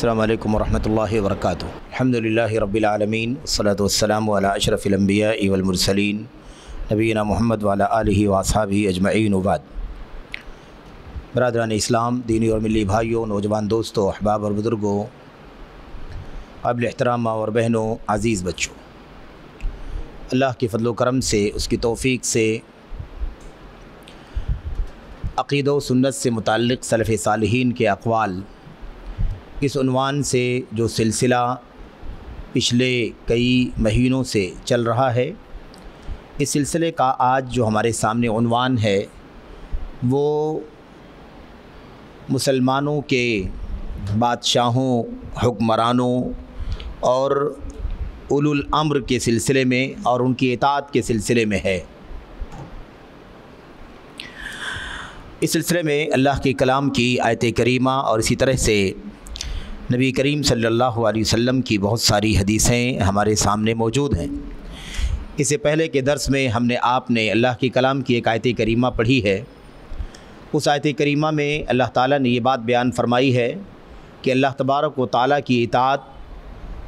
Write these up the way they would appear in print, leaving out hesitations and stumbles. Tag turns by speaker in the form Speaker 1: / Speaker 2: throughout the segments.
Speaker 1: अस्सलामु अलैकुम वरहमतुल्लाहि वबरकातुहू। अल्हम्दुलिल्लाहि रब्बिल आलमीन वस्सलातु वस्सलामु अला अशरफिल अंबियाइ वल मुरसलीन नबीना मुहम्मद व अला आलिहि व अस्हाबिहि अजमईन व बाद। बरादरान इस्लाम, दीनी और मिली भाइयों, नौजवान दोस्तों, अहबाब और बुज़ुर्गों, काबिल एहतराम माँ और बहनों, अज़ीज़ बच्चों, अल्लाह के फ़ज़ल व करम से, उसकी तौफ़ीक़ से अक़ीदा व सुन्नत से मुताल्लिक़ सलफ़ सालिहीन के अक़वाल, इस उन्वान से जो सिलसिला पिछले कई महीनों से चल रहा है, इस सिलसिले का आज जो हमारे सामने उन्वान है वो मुसलमानों के बादशाहों, हुक्मरानों और उलुल अम्र के सिलसिले में और उनकी इताअत के सिलसिले में है। इस सिलसिले में अल्लाह के कलाम की आयत करीमा और इसी तरह से नबी करीम सल्लल्लाहु अलैहि वसल्लम की बहुत सारी हदीसें हमारे सामने मौजूद हैं। इससे पहले के दर्स में हमने आपने अल्लाह के कलाम की एक आयत करीमा पढ़ी है। उस आयत करीमा में अल्लाह ताला ने ये बात बयान फरमाई है कि अल्लाह तबारक व ताला की इताअत,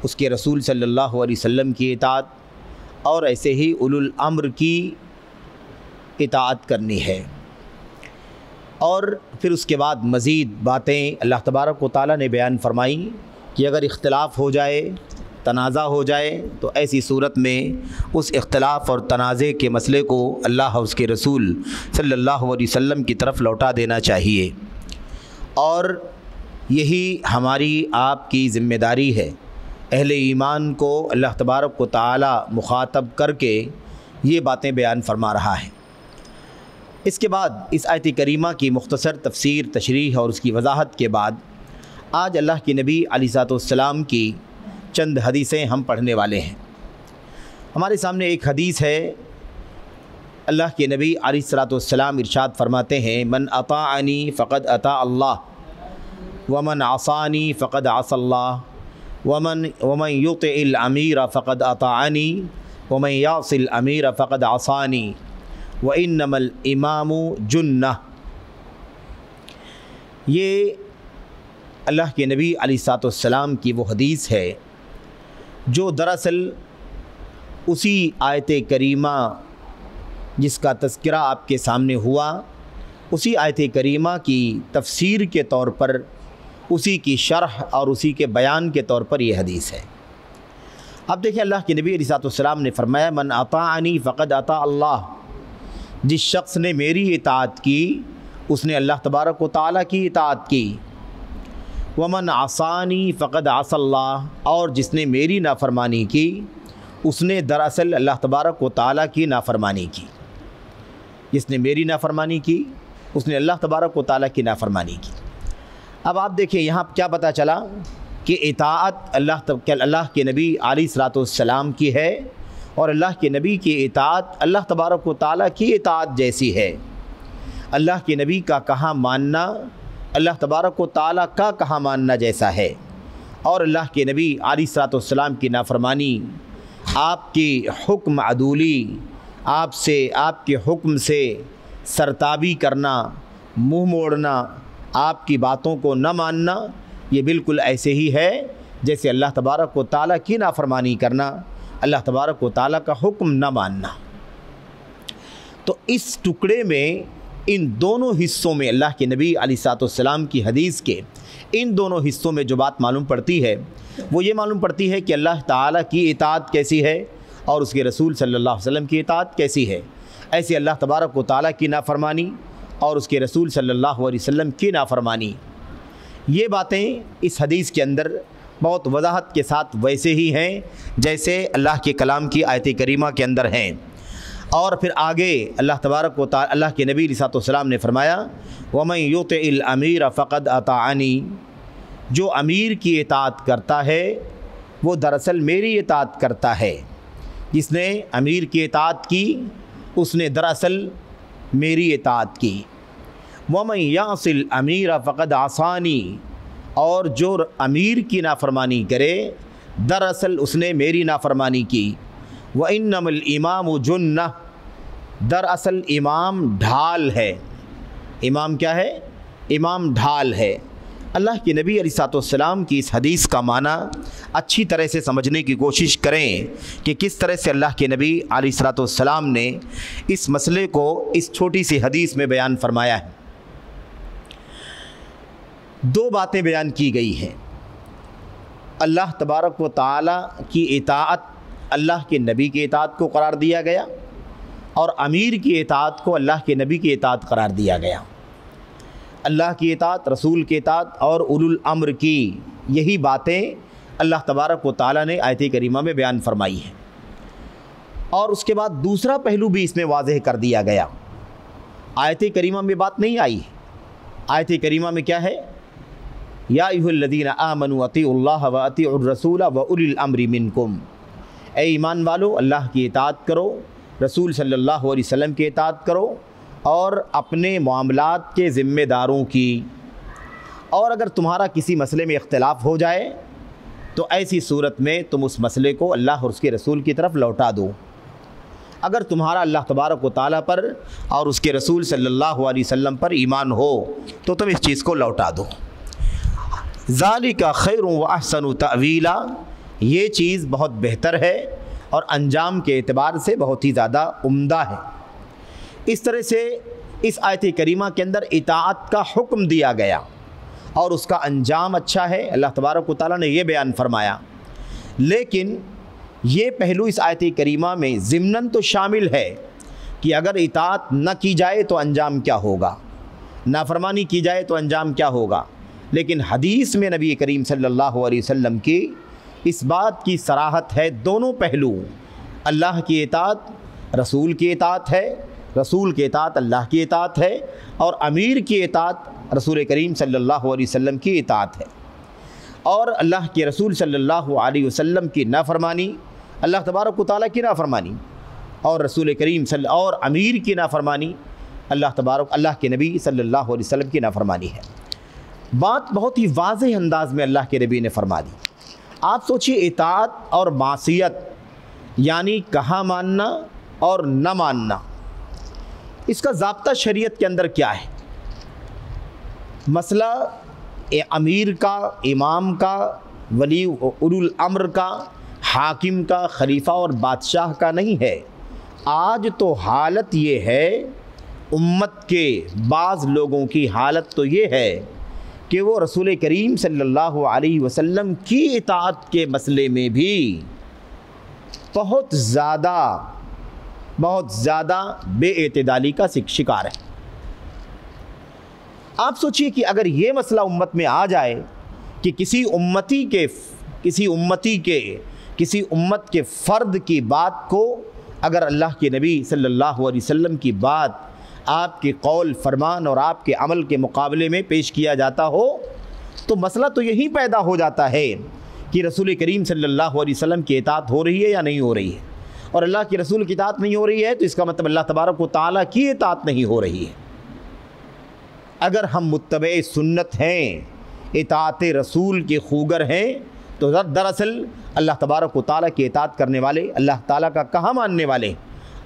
Speaker 1: उसके रसूल सल्लल्लाहु अलैहि वसल्लम की इताअत और ऐसे ही उलुल अम्र की इताअत करनी है। और फिर उसके बाद मज़ीद बातें अल्लाह तबारक व ताला ने बयान फरमाई कि अगर इख्तिलाफ़ हो जाए, तनाज़ा हो जाए, तो ऐसी सूरत में उस इख्तिलाफ़ और तनाज़े के मसले को अल्लाह उसके रसूल सल्लल्लाहु अलैहि वसल्लम की तरफ लौटा देना चाहिए। और यही हमारी आपकी ज़िम्मेदारी है। अहले ईमान को अल्लाह तबारक व ताला मुखातब करके ये बातें बयान फरमा रहा है। इसके बाद इस आयत करीमा की मुख्तसर तफसीर, तशरीह और उसकी वजाहत के बाद आज अल्लाह के नबी अलैहिस्सलाम की चंद हदीसें हम पढ़ने वाले हैं। हमारे सामने एक हदीस है। अल्लाह के नबी अलैहिस्सलाम इरशाद फरमाते हैं, मन अताअनी फ़क़द अता अल्लाह वमन आसानी फ़क़द आसल्लाह वमन युतिइल अमीर फ़क़द अताअनी वमन यासिल अमीर फ़क़द आसानी व इन्नमल इमामु जुन्नह। ये अल्लाह के नबी अलैहिस्सलाम की वो हदीस है जो दरअसल उसी आयत करीमा जिसका तज़किरा आपके सामने हुआ, उसी आयत करीमा की तफसीर के तौर पर, उसी की शरह और उसी के बयान के तौर पर यह हदीस है। अब देखिए, अल्लाह के नबी अलैहिस्सलाम ने फरमाया, मन अताअनी फ़क़द अता अल्लाह, जिस शख्स ने मेरी इताअत की उसने अल्लाह तबारक व ताला की इताअत की। वमन आसानी फ़क़द आसल्लाह, और जिसने मेरी नाफरमानी की उसने दरअसल अल्लाह तबारक व ताला की नाफरमानी की। जिसने मेरी नाफरमानी की उसने अल्लाह तबारक व ताला की नाफरमानी की। अब आप देखिए यहाँ क्या पता चला कि इताअत अल्लाह के नबी अलैहिस्सलाम की है और अल्लाह के नबी की इताअत अल्लाह तबारक व ताला की इताअत जैसी है। अल्लाह के नबी का कहाँ मानना अल्लाह तबारक व ताला का कहाँ मानना जैसा है। और अल्लाह के नबी अलैहिस्सलाम की नाफरमानी, आपकी हुक्म अदूली, आपसे आपके हुक्म से सरताबी करना, मुँह मोड़ना, आपकी बातों को न मानना, ये बिल्कुल ऐसे ही है जैसे अल्लाह तबारक व ताला की नाफरमानी करना, अल्लाह तबारक व ताला का हुक्म न मानना। तो इस टुकड़े में, इन दोनों हिस्सों में, अल्लाह के नबी अलैहिस्सलाम की हदीस के इन दोनों हिस्सों में जो बात मालूम पड़ती है वो ये मालूम पड़ती है कि अल्लाह ताला की इताअत कैसी है और उसके रसूल सल्लल्लाहु अलैहि वसल्लम की इताअत कैसी है। ऐसे अल्लाह तबारक व ताला की नाफरमानी और उसके रसूल सल्लल्लाहु अलैहि वसल्लम की नाफरमानी, ये बातें इस हदीस के अंदर बहुत वजाहत के साथ वैसे ही हैं जैसे अल्लाह के कलाम की आयत करीमा के अंदर हैं। और फिर आगे अल्लाह तबारक व ताला, अल्लाह के नबी अलैहिस्सलाम ने फरमाया, वमन युतिइल अमीर फ़क़द अताअनी, जो अमीर की इताअत करता है वो दरअसल मेरी इताअत करता है। जिसने अमीर की इताअत की उसने दरअसल मेरी इताअत की। वमन यासिल अमीर फ़क़द आसानी, और जो अमीर की नाफरमानी करे दरअसल उसने मेरी नाफरमानी की। व इन्नमल इमामु जुन्नह, दरअसल इमाम ढाल है। इमाम क्या है? इमाम ढाल है। अल्लाह के नबी अलैहिस्सलाम की इस हदीस का माना अच्छी तरह से समझने की कोशिश करें कि किस तरह से अल्लाह के नबी अलैहिस्सलाम ने इस मसले को इस छोटी सी हदीस में बयान फरमाया है। दो बातें बयान की गई हैं। अल्लाह तबारक व तआला की इताअत अल्लाह के नबी की इताअत को करार दिया गया और अमीर की इताअत को अल्लाह के नबी की इताअत करार दिया गया। अल्लाह की इताअत, रसूल की इताअत और उलुल अम्र की, यही बातें अल्लाह तबारक व तआला ने आयत करीमा में बयान फरमाई है। और उसके बाद दूसरा पहलू भी इसमें वाज़ेह कर दिया गया। आयत करीमा में बात नहीं आई है। आयत करीमा में क्या है? या अय्युहल्लज़ीना आमनू अतीउल्लाह व अतीउर रसूल व उलिल अम्रि मिनकुम, ए ईमान वालो अल्लाह की इताअत करो, रसूल सल्लल्लाहु अलैहि वसल्लम की इताअत करो और अपने मामलात के ज़िम्मेदारों की। और अगर तुम्हारा किसी मसले में इख्तिलाफ़ हो जाए तो ऐसी सूरत में तुम उस मसले को अल्लाह और उसके रसूल की तरफ लौटा दो। अगर तुम्हारा अल्लाह तबारक व तआला पर और उसके रसूल सल्लल्लाहु अलैहि वसल्लम पर ईमान हो तो तुम इस चीज़ को लौटा दो। ज़ालिका खैरुन व अहसनु तअवीला, ये चीज़ बहुत बेहतर है और अंजाम के एतबार से बहुत ही ज़्यादा उम्दा है। इस तरह से इस आयत करीमा के अंदर इताअत का हुक्म दिया गया और उसका अंजाम अच्छा है, अल्लाह तबारक व तआला ने यह बयान फरमाया। लेकिन ये पहलू इस आयत करीमा में ज़िम्नन तो शामिल है कि अगर इताअत न की जाए तो अंजाम क्या होगा, नाफरमानी की जाए तो अंजाम क्या होगा। लेकिन हदीस में नबी करीम सल्लल्लाहु अलैहि वसल्लम की इस बात की सराहत है, दोनों पहलू, अल्लाह की इताअत रसूल की इताअत है, रसूल की इताअत अल्लाह की इताअत है और अमीर की इताअत रसूल करीम सल्लल्लाहु अलैहि वसल्लम की इताअत है। और अल्लाह के रसूल सल्लल्लाहु अलैहि वसल्लम की नाफरमानी अल्लाह तबारक व तआला की नाफरमानी और रसूल करीम और अमीर की नाफरमानी अल्लाह के नबी सल्लल्लाहु अलैहि वसल्लम की नाफरमानी है। बात बहुत ही वाज़ेह अंदाज में अल्लाह के नबी ने फरमा दी। आप सोचिए, इताअत और मासियत यानी कहा मानना और न मानना, इसका ज़ाब्ता शरीयत के अंदर क्या है? मसला अमीर का, इमाम का, वली उलुल अम्र का, हाकिम का, खलीफा और बादशाह का नहीं है। आज तो हालत ये है, उम्मत के बाज़ लोगों की हालत तो ये है कि वो रसूल करीम सल्लल्लाहु अलैहि वसल्लम की इताअत के मसले में भी बहुत ज़्यादा बेइतदाली का शिकार है। आप सोचिए कि अगर ये मसला उम्मत में आ जाए कि किसी उम्मत के फ़र्द की बात को अगर अल्लाह के नबी सल्लल्लाहु अलैहि वसल्लम की बात आपके कौल फरमान और आपके अमल के मुकाबले में पेश किया जाता हो तो मसला तो यही पैदा हो जाता है कि रसूल करीम सल्लल्लाहु अलैहि वसल्लम की इताअत हो रही है या नहीं हो रही है। और अल्लाह के रसूल की इताअत नहीं हो रही है तो इसका मतलब अल्लाह तबारक व तआला की इताअत नहीं हो रही है। अगर हम मुत्तबे सुन्नत हैं, इताअत रसूल के खूगर हैं, तो दरअसल अल्लाह तबारक व तआला की इताअत करने वाले, अल्लाह ताला का कहा मानने वाले।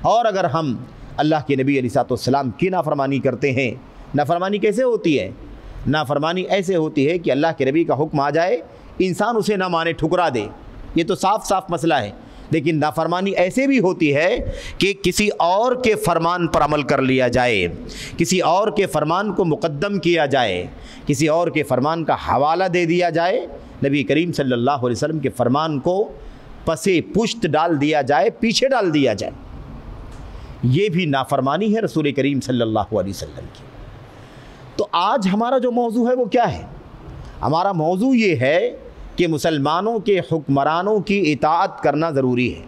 Speaker 1: और अगर हम अल्लाह के नबी अलैहिस्सलाम की नाफरमानी करते हैं, नाफरमानी कैसे होती है? नाफरमानी ऐसे होती है कि अल्लाह के नबी का हुक्म आ जाए, इंसान उसे ना माने, ठुकरा दे, ये तो साफ साफ मसला है। लेकिन नाफरमानी ऐसे भी होती है कि किसी और के फरमान पर अमल कर लिया जाए, किसी और के फरमान को मुक़द्दम किया जाए, किसी और के फरमान का हवाला दे दिया जाए, नबी करीम सल्लल्लाहु अलैहि वसल्लम के फरमान को पसे पुश्त डाल दिया जाए, पीछे डाल दिया जाए। ये भी नाफरमानी है रसूल करीम सल्लल्लाहु अलैहि वसल्लम की। तो आज हमारा जो मौजू है वो क्या है? हमारा मौजू ये है कि मुसलमानों के हुक्मरानों की इताअत करना ज़रूरी है।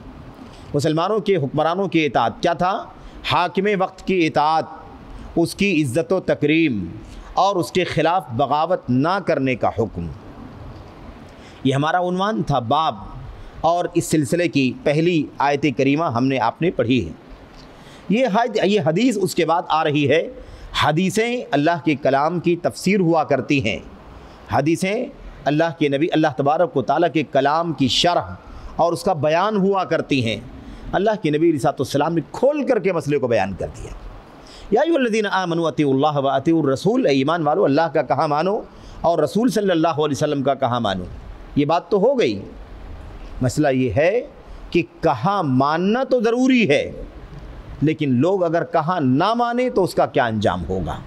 Speaker 1: मुसलमानों के हुक्मरानों की इताअत क्या था? हाकिम वक्त की इताअत, उसकी इज़्ज़त व तकरीम और उसके ख़िलाफ़ बगावत ना करने का हुक्म, ये हमारा उन्वान था बाब। और इस सिलसिले की पहली आयत करीमा हमने आपने पढ़ी है। ये हदीस उसके बाद आ रही है। हदीसें अल्लाह के कलाम की तफसीर हुआ करती हैं। हदीसें अल्लाह के नबी अल्लाह तबारक व तआला के कलाम की शरह और उसका बयान हुआ करती हैं। अल्लाह के नबी अलैहिस्सलाम ने खोल करके मसले को बयान कर दिया। या अय्युहल्लज़ीना आमनू अतीउल्लाह व अतीउर रसूल, ईमान वालो अल्लाह का कहा मानो और रसूल सल्लल्लाहु अलैहि वसल्लम का कहाँ मानूँ? ये बात तो हो गई। मसला ये है कि कहाँ मानना तो ज़रूरी है, लेकिन लोग अगर कहाँ ना माने तो उसका क्या अंजाम होगा।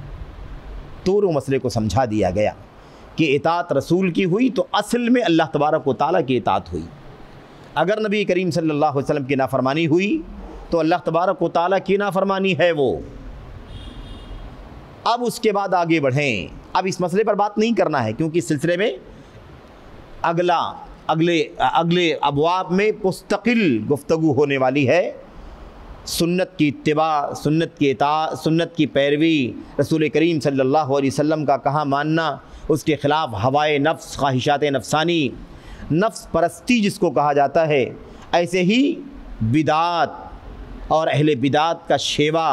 Speaker 1: तो वो मसले को समझा दिया गया कि इताअत रसूल की हुई तो असल में अल्लाह तबारक व तआला की इताअत हुई। अगर नबी करीम सल्लल्लाहु अलैहि वसल्लम की नाफरमानी हुई तो अल्लाह तबारक व तआला की नाफरमानी है वो। अब उसके बाद आगे बढ़ें। अब इस मसले पर बात नहीं करना है, क्योंकि इस सिलसिले में अगले अबवाब में मुस्तकिल गुफ्तगू होने वाली है। सुन्नत की इत्तिबा, सुन्नत की इताअत, सुन्नत की पैरवी, रसूल करीम सल्लल्लाहु अलैहि वसल्लम का कहाँ मानना, उसके ख़िलाफ़ हवाए नफ्स, ख्वाहिशात नफसानी, नफ्स परस्ती जिसको कहा जाता है, ऐसे ही बिदात और अहले बिदात का शेवा,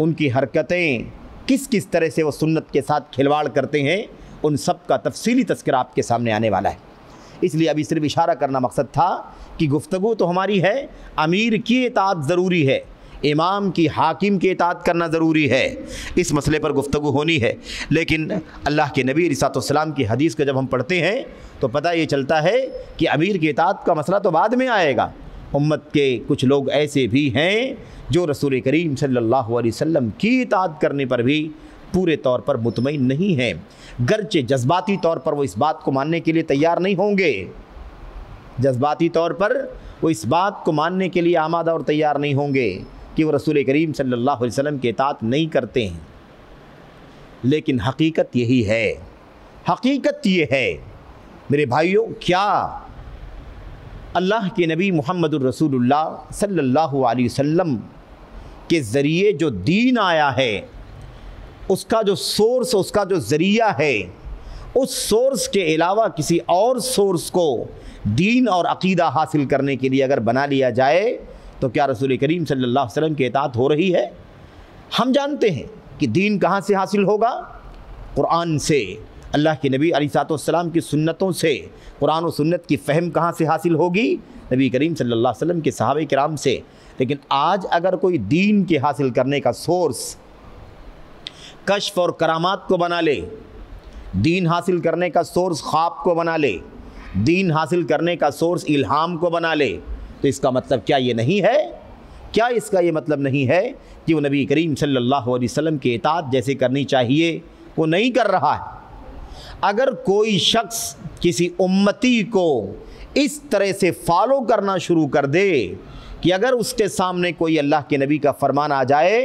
Speaker 1: उनकी हरकतें, किस किस तरह से वो सुन्नत के साथ खिलवाड़ करते हैं, उन सब का तफसीली तज़किरा आपके सामने आने वाला है। इसलिए अभी सिर्फ इशारा करना मकसद था कि गुफ्तगू तो हमारी है, अमीर की इताअत ज़रूरी है, इमाम की, हाकिम की इताअत करना ज़रूरी है, इस मसले पर गुफ्तगू होनी है। लेकिन अल्लाह के नबी अलैहिस्सलाम की हदीस को जब हम पढ़ते हैं तो पता ये चलता है कि अमीर की इताअत का मसला तो बाद में आएगा। उम्मत के कुछ लोग ऐसे भी हैं जो रसूल करीम सल्लल्लाहु अलैहि वसल्लम की इताअत करने पर भी पूरे तौर पर मुतमईन नहीं हैं, गर्चे जज्बाती तौर पर वो इस बात को मानने के लिए तैयार नहीं होंगे, जज्बाती तौर पर वो इस बात को मानने के लिए आमादा और तैयार नहीं होंगे कि वो रसूल करीम सल्लल्लाहु अलैहि वसल्लम की इताअत नहीं करते हैं। लेकिन हकीकत यही है, हकीकत ये है मेरे भाइयों, क्या अल्लाह के नबी मुहम्मदुर रसूलुल्लाह सल्लल्लाहु अलैहि वसल्लम के ज़रिए जो दीन आया है, उसका जो सोर्स, उसका जो ज़रिया है, उस सोर्स के अलावा किसी और सोर्स को दीन और अक़ीदा हासिल करने के लिए अगर बना लिया जाए तो क्या रसूल करीम सल्लल्लाहु अलैहि वसल्लम की इताअत हो रही है? हम जानते हैं कि दीन कहाँ से हासिल होगा? कुरान से, अल्लाह के नबी अलैहिस्सलाम की सुन्नतों से। कुरान और सुन्नत की फ़हम कहाँ से हासिल होगी? नबी करीम सल्लल्लाहु अलैहि वसल्लम के सहाबे किराम से। लेकिन आज अगर कोई दीन के हासिल करने का सोर्स कश्फ और करामात को बना ले, दीन हासिल करने का सोर्स ख्वाब को बना ले, दीन हासिल करने का सोर्स इल्हाम को बना ले, तो इसका मतलब क्या ये नहीं है, क्या इसका ये मतलब नहीं है कि वो नबी करीम सल्लल्लाहु अलैहि वसल्लम की इताअत जैसे करनी चाहिए वो नहीं कर रहा है? अगर कोई शख्स किसी उम्मती को इस तरह से फॉलो करना शुरू कर दे कि अगर उसके सामने कोई अल्लाह के नबी का फरमान आ जाए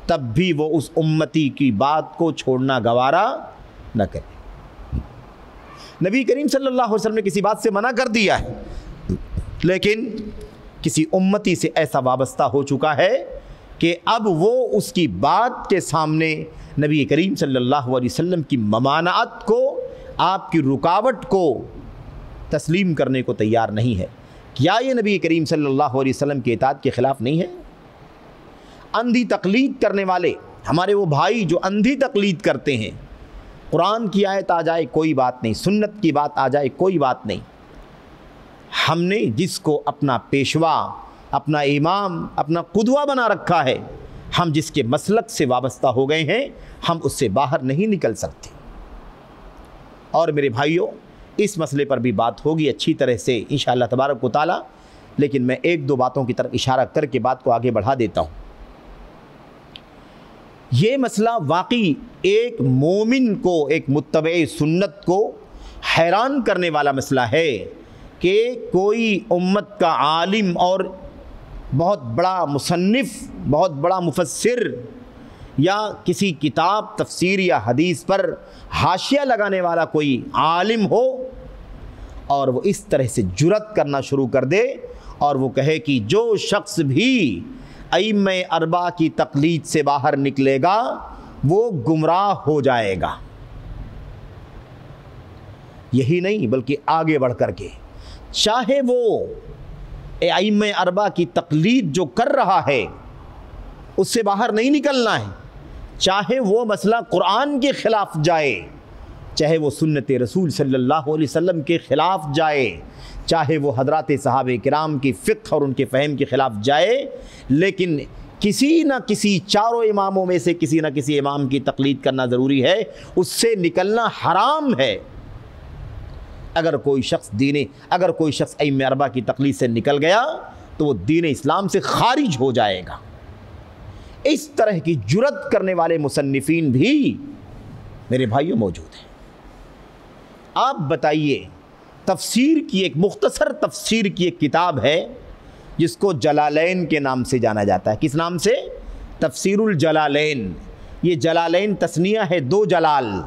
Speaker 1: तब भी वो उस उम्मती की बात को छोड़ना गवारा न करे। नबी करीम सल्लल्लाहु अलैहि वसल्लम ने किसी बात से मना कर दिया है, लेकिन किसी उम्मती से ऐसा वाबस्ता हो चुका है कि अब वो उसकी बात के सामने नबी करीम सल्लल्लाहु अलैहि वसल्लम की ममानात को, आपकी रुकावट को तस्लीम करने को तैयार नहीं है। क्या ये नबी करीम सल्लल्लाहु अलैहि वसल्लम की इताअत के ख़िलाफ़ नहीं है? अंधी तकलीद करने वाले हमारे वो भाई जो अंधी तकलीद करते हैं, कुरान की आयत आ जाए कोई बात नहीं, सुन्नत की बात आ जाए कोई बात नहीं, हमने जिसको अपना पेशवा, अपना इमाम, अपना कुदवा बना रखा है, हम जिसके मसलक से वाबस्ता हो गए हैं, हम उससे बाहर नहीं निकल सकते। और मेरे भाइयों, इस मसले पर भी बात होगी अच्छी तरह से इंशाअल्लाह तबारक व तआला, लेकिन मैं एक दो बातों की तरफ इशारा करके बात को आगे बढ़ा देता हूँ। ये मसला वाकई एक मोमिन को, एक मुत्तबे सुन्नत को हैरान करने वाला मसला है कि कोई उम्मत का आलिम और बहुत बड़ा मुसन्निफ़, बहुत बड़ा मुफस्सिर या किसी किताब, तफसीर या हदीस पर हाशिया लगाने वाला कोई आलिम हो और वो इस तरह से जुरत करना शुरू कर दे और वो कहे कि जो शख्स भी अइम्मे अरबा की तक़लीद से बाहर निकलेगा वो गुमराह हो जाएगा। यही नहीं बल्कि आगे बढ़ कर के, चाहे वो अइम्मे अरबा की तक़लीद जो कर रहा है उससे बाहर नहीं निकलना है, चाहे वो मसला कुरान के ख़िलाफ़ जाए, चाहे वो सुन्नत रसूल सल्लल्लाहु अलैहि वसल्लम के ख़िलाफ़ जाए, चाहे वो हज़रात सहाबे किराम की फ़िक़्ह और उनके फ़हम के ख़िलाफ़ जाए, लेकिन किसी न किसी चारों इमामों में से किसी न किसी इमाम की तकलीद करना ज़रूरी है, उससे निकलना हराम है। अगर कोई शख्स अइम्मे अरबा की तकलीद से निकल गया तो वो दीन इस्लाम से खारिज हो जाएगा। इस तरह की जुर्रत करने वाले मुसन्निफीन भी मेरे भाइयों मौजूद हैं। आप बताइए, तफसीर की एक मुख्तसर तफसीर की एक किताब है जिसको जलालैन के नाम से जाना जाता है। किस नाम से? तफसीरुल जलालैन। ये जलालैन तस्निया है, दो जलाल।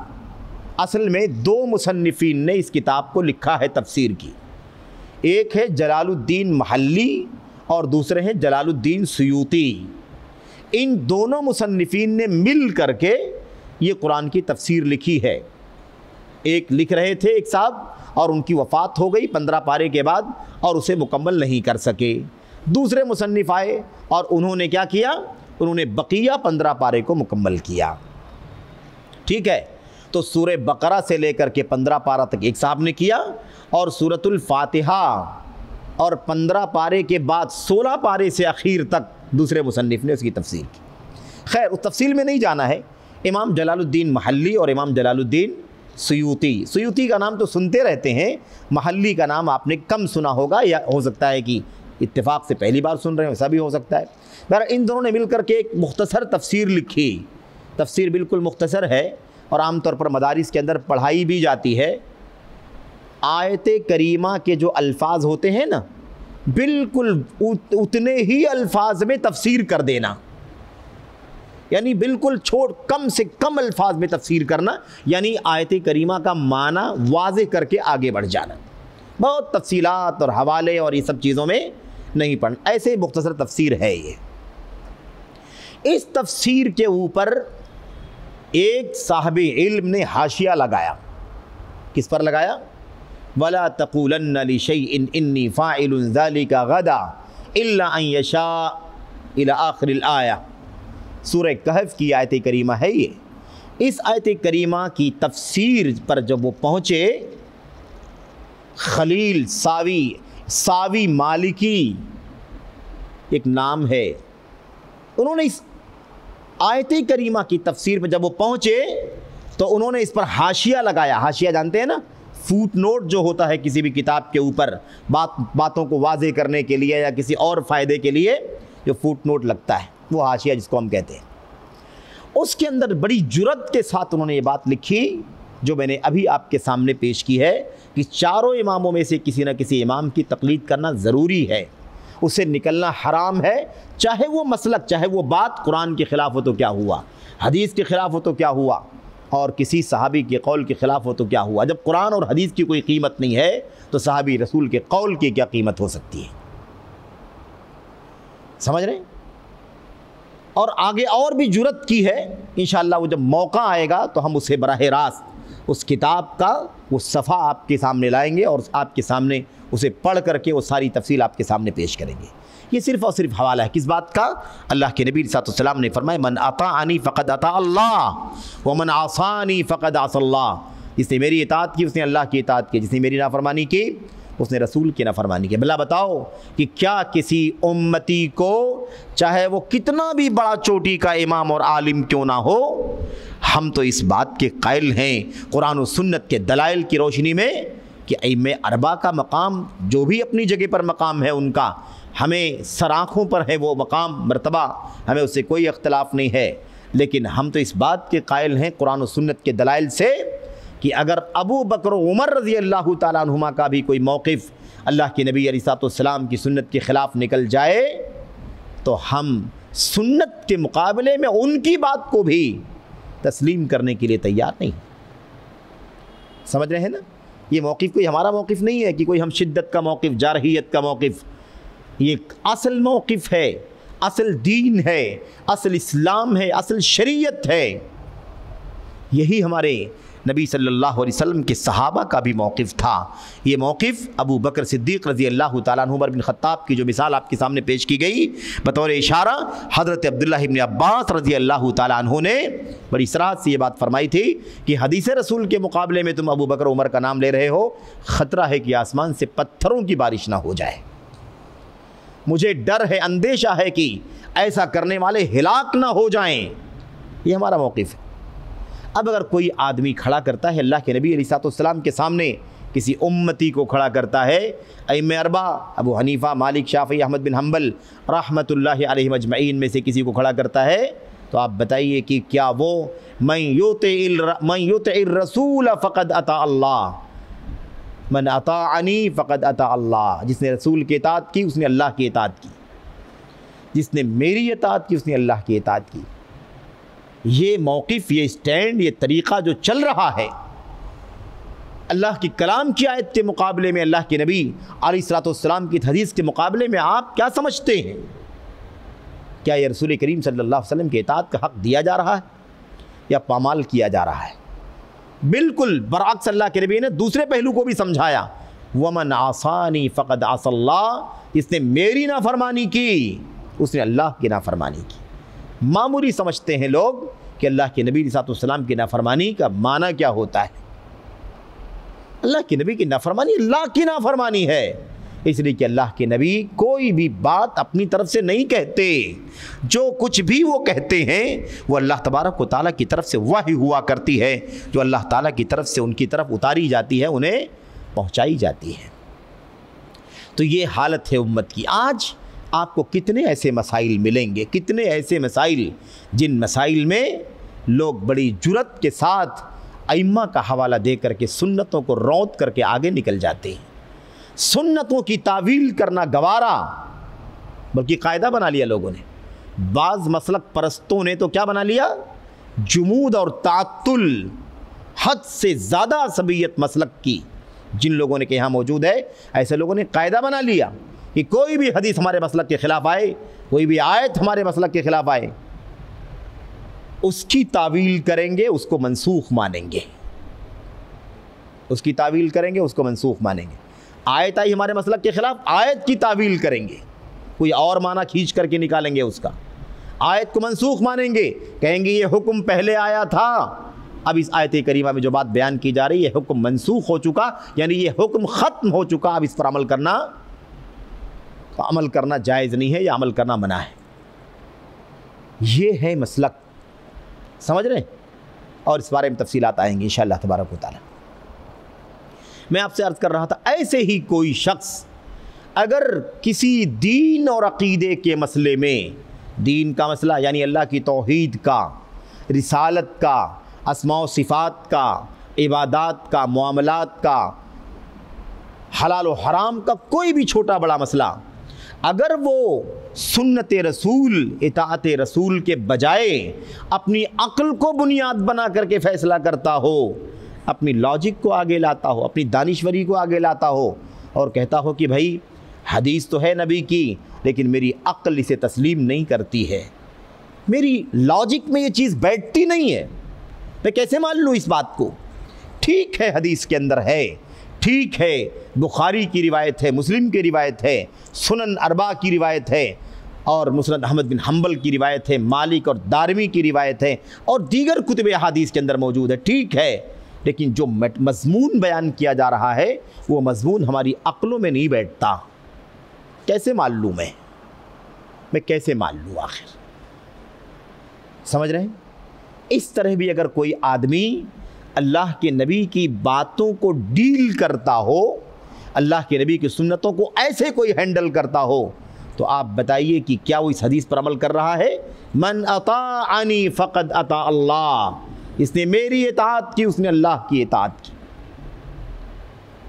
Speaker 1: असल में दो मुसन्निफीन ने इस किताब को लिखा है तफसीर की। एक है जलालुद्दीन महल्ली और दूसरे हैं जलालुद्दीन सुयूती। इन दोनों मुसन्निफीन ने मिल करके ये कुरान की तफसीर लिखी है। एक लिख रहे थे एक साहब, और उनकी वफ़ात हो गई 15 पारे के बाद और उसे मुकम्मल नहीं कर सके। दूसरे मुसन्निफ आए और उन्होंने क्या किया? उन्होंने बकिया 15 पारे को मुकम्मल किया। ठीक है, तो सूरह बकरा से लेकर के 15 पारा तक एक साहब ने किया, और सूरतुल फातिहा और 15 पारे के बाद 16 पारे से आखिर तक दूसरे मुसन्निफ ने उसकी तफसीर की। खैर, उस तफसील में नहीं जाना है। इमाम जलालुद्दीन महल्ली और इमाम जलालुद्दीन सुयूती का नाम तो सुनते रहते हैं, महल्ली का नाम आपने कम सुना होगा, या हो सकता है कि इत्तेफाक से पहली बार सुन रहे हैं, ऐसा भी हो सकता है। बहरहाल इन दोनों ने मिल करके एक मुख्तसर तफसीर लिखी। तफसीर बिल्कुल मुख्तसर है और आमतौर पर मदारिस के अंदर पढ़ाई भी जाती है। आयत करीमा के जो अल्फाज होते हैं ना, बिल्कुल उतने ही अल्फाज में तफसीर कर देना, यानी बिल्कुल कम से कम अल्फाज में तफसीर करना, यानी आयत करीमा का माना वाज़े करके आगे बढ़ जाना। बहुत तफसीलात और हवाले और ये सब चीज़ों में नहीं पढ़ना, ऐसे मुख्तसर तफसीर है ये। इस तफसीर के ऊपर एक साहबे इल्म ने हाशिया लगाया। किस पर लगाया? वला तक़ूलन्न लिशैइन इन्नी फ़ाइलुन ज़ालिका गदा इल्ला अन यशा इला आखिरिल आया। सूरह कहफ की आयत करीमा है ये। इस आयत करीमा की तफसीर पर जब वो पहुँचे, खलील सावी मालिकी एक नाम है, उन्होंने इस आयत करीमा की तफसीर पर जब वो पहुँचे तो उन्होंने इस पर हाशिया लगाया। हाशिया जानते हैं ना, फूट नोट जो होता है किसी भी किताब के ऊपर बातों को वाज़े करने के लिए या किसी और फ़ायदे के लिए जो फूट नोट लगता है, वो हाशिया जिसको हम कहते हैं। उसके अंदर बड़ी जुर्रत के साथ उन्होंने ये बात लिखी जो मैंने अभी आपके सामने पेश की है कि चारों इमामों में से किसी न किसी इमाम की तकलीद करना ज़रूरी है, उससे निकलना हराम है। चाहे वो मसलक, चाहे वो बात कुरान के ख़िलाफ़ हो तो क्या हुआ, हदीस के ख़िलाफ़ हो तो क्या हुआ, और किसी सहाबी के कौल के ख़िलाफ़ हो तो क्या हुआ। जब कुरान और हदीस की कोई कीमत नहीं है तो सहाबी रसूल के कौल की क्या कीमत हो सकती है? समझ रहे हैं? और आगे और भी जुर्रत की है। इंशाअल्लाह वो जब मौका आएगा तो हम उसे बराह रास्त उस किताब का वो सफ़ा आपके सामने लाएंगे और आपके सामने उसे पढ़ करके वो सारी तफसील आपके सामने पेश करेंगे। ये सिर्फ़ और सिर्फ हवाला है किस बात का? अल्लाह के नबी सल्लल्लाहु अलैहि वसल्लम ने फरमाया, मन अताअनी फ़क़द अता अल्लाह व मन आसानी फ़क़द असल्लाह। जिसने मेरी इताअत की उसने अल्लाह की इताअत की, जिसने मेरी नाफरमानी की उसने रसूल की नाफरमानी की। भला बताओ कि क्या किसी उम्मती को, चाहे वो कितना भी बड़ा चोटी का इमाम और आलिम क्यों ना हो, हम तो इस बात के कायल हैं कुरान और सुन्नत के दलाइल की रोशनी में कि अइम्मे अरबा का मकाम जो भी अपनी जगह पर मकाम है उनका, हमें सराखों पर है वो मकाम मर्तबा, हमें उससे कोई अख्तलाफ नहीं है। लेकिन हम तो इस बात के कायल हैं कुरान और सुन्नत के दलाइल से कि अगर अबू बकर उमर रज़ी अल्लाह ताला अन्हुमा का भी कोई मौक़िफ़ अल्लाह के नबी अलैहिस्सलाम की सुन्नत के ख़िलाफ़ निकल जाए तो हम सुन्नत के मुकाबले में उनकी बात को भी तस्लीम करने के लिए तैयार नहीं। समझ रहे हैं ना? ये मौक़िफ़ कोई हमारा मौक़िफ़ नहीं है कि कोई हम शिद्दत का मौक़िफ़, जारहियत का मौक़िफ़। ये असल मौक़िफ़ है, असल दीन है, असल इस्लाम है, असल शरीयत है। यही हमारे नबी सल्लल्लाहु अलैहि वसल्लम के सहाबा का भी मौक़िफ़ था। ये मौक़िफ़ अबू बकर सिद्दीक़ रज़ी अल्लाह ताला अन्हु, उमर बिन ख़त्ताब की जो मिसाल आपके सामने पेश की गई, बतौर इशारा हज़रत अब्दुल्लाह इब्न अब्बास रज़ी अल्लाह ताला अन्हु ने बड़ी सराहत से ये बात फरमाई थी कि हदीस रसूल के मुकाबले में तुम अबू बकर उमर का नाम ले रहे हो, ख़तरा है कि आसमान से पत्थरों की बारिश ना हो जाए। मुझे डर है, अंदेशा है कि ऐसा करने वाले हिलाक ना हो जाएं। ये हमारा मौक़िफ़ है। अब अगर कोई आदमी खड़ा करता है अल्लाह के नबी अलैहिस्सलाम के सामने, किसी उम्मती को खड़ा करता है, अइम्मे अरबा अबू हनीफ़ा, मालिक, शाफ़ी, अहमद बिन हम्बल रहमतुल्लाहि अलैहिम अजमईन में से किसी को खड़ा करता है, तो आप बताइए कि क्या वो मन युतिइर रसूल फ़क़द अता अल्लाह, मन अताअनी फ़क़द अता अल्लाह, जिसने रसूल की इताअत की उसने अल्लाह की इताअत की, जिसने मेरी इताअत की उसने अल्लाह की इताअत की। ये मौक़िफ़, ये स्टैंड, ये तरीक़ा जो चल रहा है अल्लाह की कलाम की आयत के मुकाबले में, अल्लाह के नबी अलैहिस्सलाम की हदीस के मुकाबले में, आप क्या समझते हैं? क्या ये रसूल करीम सल्लल्लाहु अलैहि वसल्लम के इताअत का हक़ दिया जा रहा है या पामाल किया जा रहा है? बिल्कुल बरअक्स अल्लाह के नबी ने दूसरे पहलू को भी समझाया, वमन आसानी फ़क़द आसल्लाह, जिसने मेरी नाफरमानी की उसने अल्लाह की नाफरमानी की। मामूली समझते हैं लोग कि अल्लाह के नबी अलैहिस्सलाम की नाफरमानी का माना क्या होता है। अल्लाह के नबी की नाफरमानी अल्लाह की नाफरमानी है, इसलिए कि अल्लाह के नबी कोई भी बात अपनी तरफ से नहीं कहते। जो कुछ भी वो कहते हैं वो अल्लाह तबारक व तआला की तरफ से वही हुआ करती है, जो अल्लाह ताला की तरफ से उनकी तरफ उतारी जाती है, उन्हें पहुँचाई जाती है। तो ये हालत है उम्मत की। आज आपको कितने ऐसे मसाइल मिलेंगे, कितने ऐसे मसाइल जिन मसाइल में लोग बड़ी जुर्रत के साथ अइम्मा का हवाला दे करके सुन्नतों को रौंद करके आगे निकल जाते हैं। सुन्नतों की तावील करना गवारा, बल्कि कायदा बना लिया लोगों ने। बाज़ मसलक परस्तों ने तो क्या बना लिया, जुमूद और तातुल, हद से ज़्यादा असबियत मसलक की जिन लोगों ने के यहाँ मौजूद है, ऐसे लोगों ने कायदा बना लिया कि कोई भी हदीस हमारे मसलक के ख़िलाफ़ आए, कोई भी आयत हमारे मसलक के ख़िलाफ़ आए, उसकी तावील करेंगे, उसको मनसूख मानेंगे। उसकी तावील करेंगे, उसको मनसूख मानेंगे। आयत आई हमारे मसलक के ख़िलाफ़, आयत की तावील करेंगे, कोई और माना खींच करके निकालेंगे उसका। आयत को मनसूख मानेंगे, कहेंगे ये हुक्म पहले आया था, अब इस आयत करीमा में जो बात बयान की जा रही है हुक्म मनसूख हो चुका, यानी ये हुक्म ख़त्म हो चुका, अब इस पर अमल करना जायज़ नहीं है या अमल करना मना है। ये है मसलक, समझ रहे हैं? और इस बारे में तफसीलात आएंगी इंशाअल्लाह तबारक व तआला। मैं आपसे अर्ज़ कर रहा था, ऐसे ही कोई शख्स अगर किसी दीन और अक़ीदे के मसले में, दीन का मसला यानी अल्लाह की तौहीद का, रिसालत का, अस्मा व सिफ़ात का, इबादात का, मुआमलात का, हलाल व हराम का कोई भी छोटा बड़ा मसला, अगर वो सुन्नत रसूल, इताअत रसूल के बजाय अपनी अक्ल को बुनियाद बना करके फ़ैसला करता हो, अपनी लॉजिक को आगे लाता हो, अपनी दानिश्वरी को आगे लाता हो और कहता हो कि भाई हदीस तो है नबी की, लेकिन मेरी अक्ल इसे तस्लीम नहीं करती है, मेरी लॉजिक में ये चीज़ बैठती नहीं है, मैं कैसे मान लूँ इस बात को? ठीक है हदीस के अंदर है, ठीक है बुखारी की रिवायत है, मुस्लिम की रिवायत है, सुनन अरबा की रिवायत है, और मुस्नद अहमद बिन हम्बल की रिवायत है, मालिक और दारमी की रिवायत है, और दीगर कुतुब अहादीस के अंदर मौजूद है, ठीक है। लेकिन जो मज़मून बयान किया जा रहा है वो मज़मून हमारी अक्लों में नहीं बैठता। कैसे मान लूँ मैं कैसे मान लूँ आखिर? समझ रहे हैं? इस तरह भी अगर कोई आदमी अल्लाह के नबी की बातों को डील करता हो, अल्लाह के नबी की सुन्नतों को ऐसे कोई हैंडल करता हो, तो आप बताइए कि क्या वो इस हदीस पर अमल कर रहा है? मन अताअनी फ़क़द अता अल्लाह, इसने मेरी इताअत की उसने अल्लाह की इताअत की।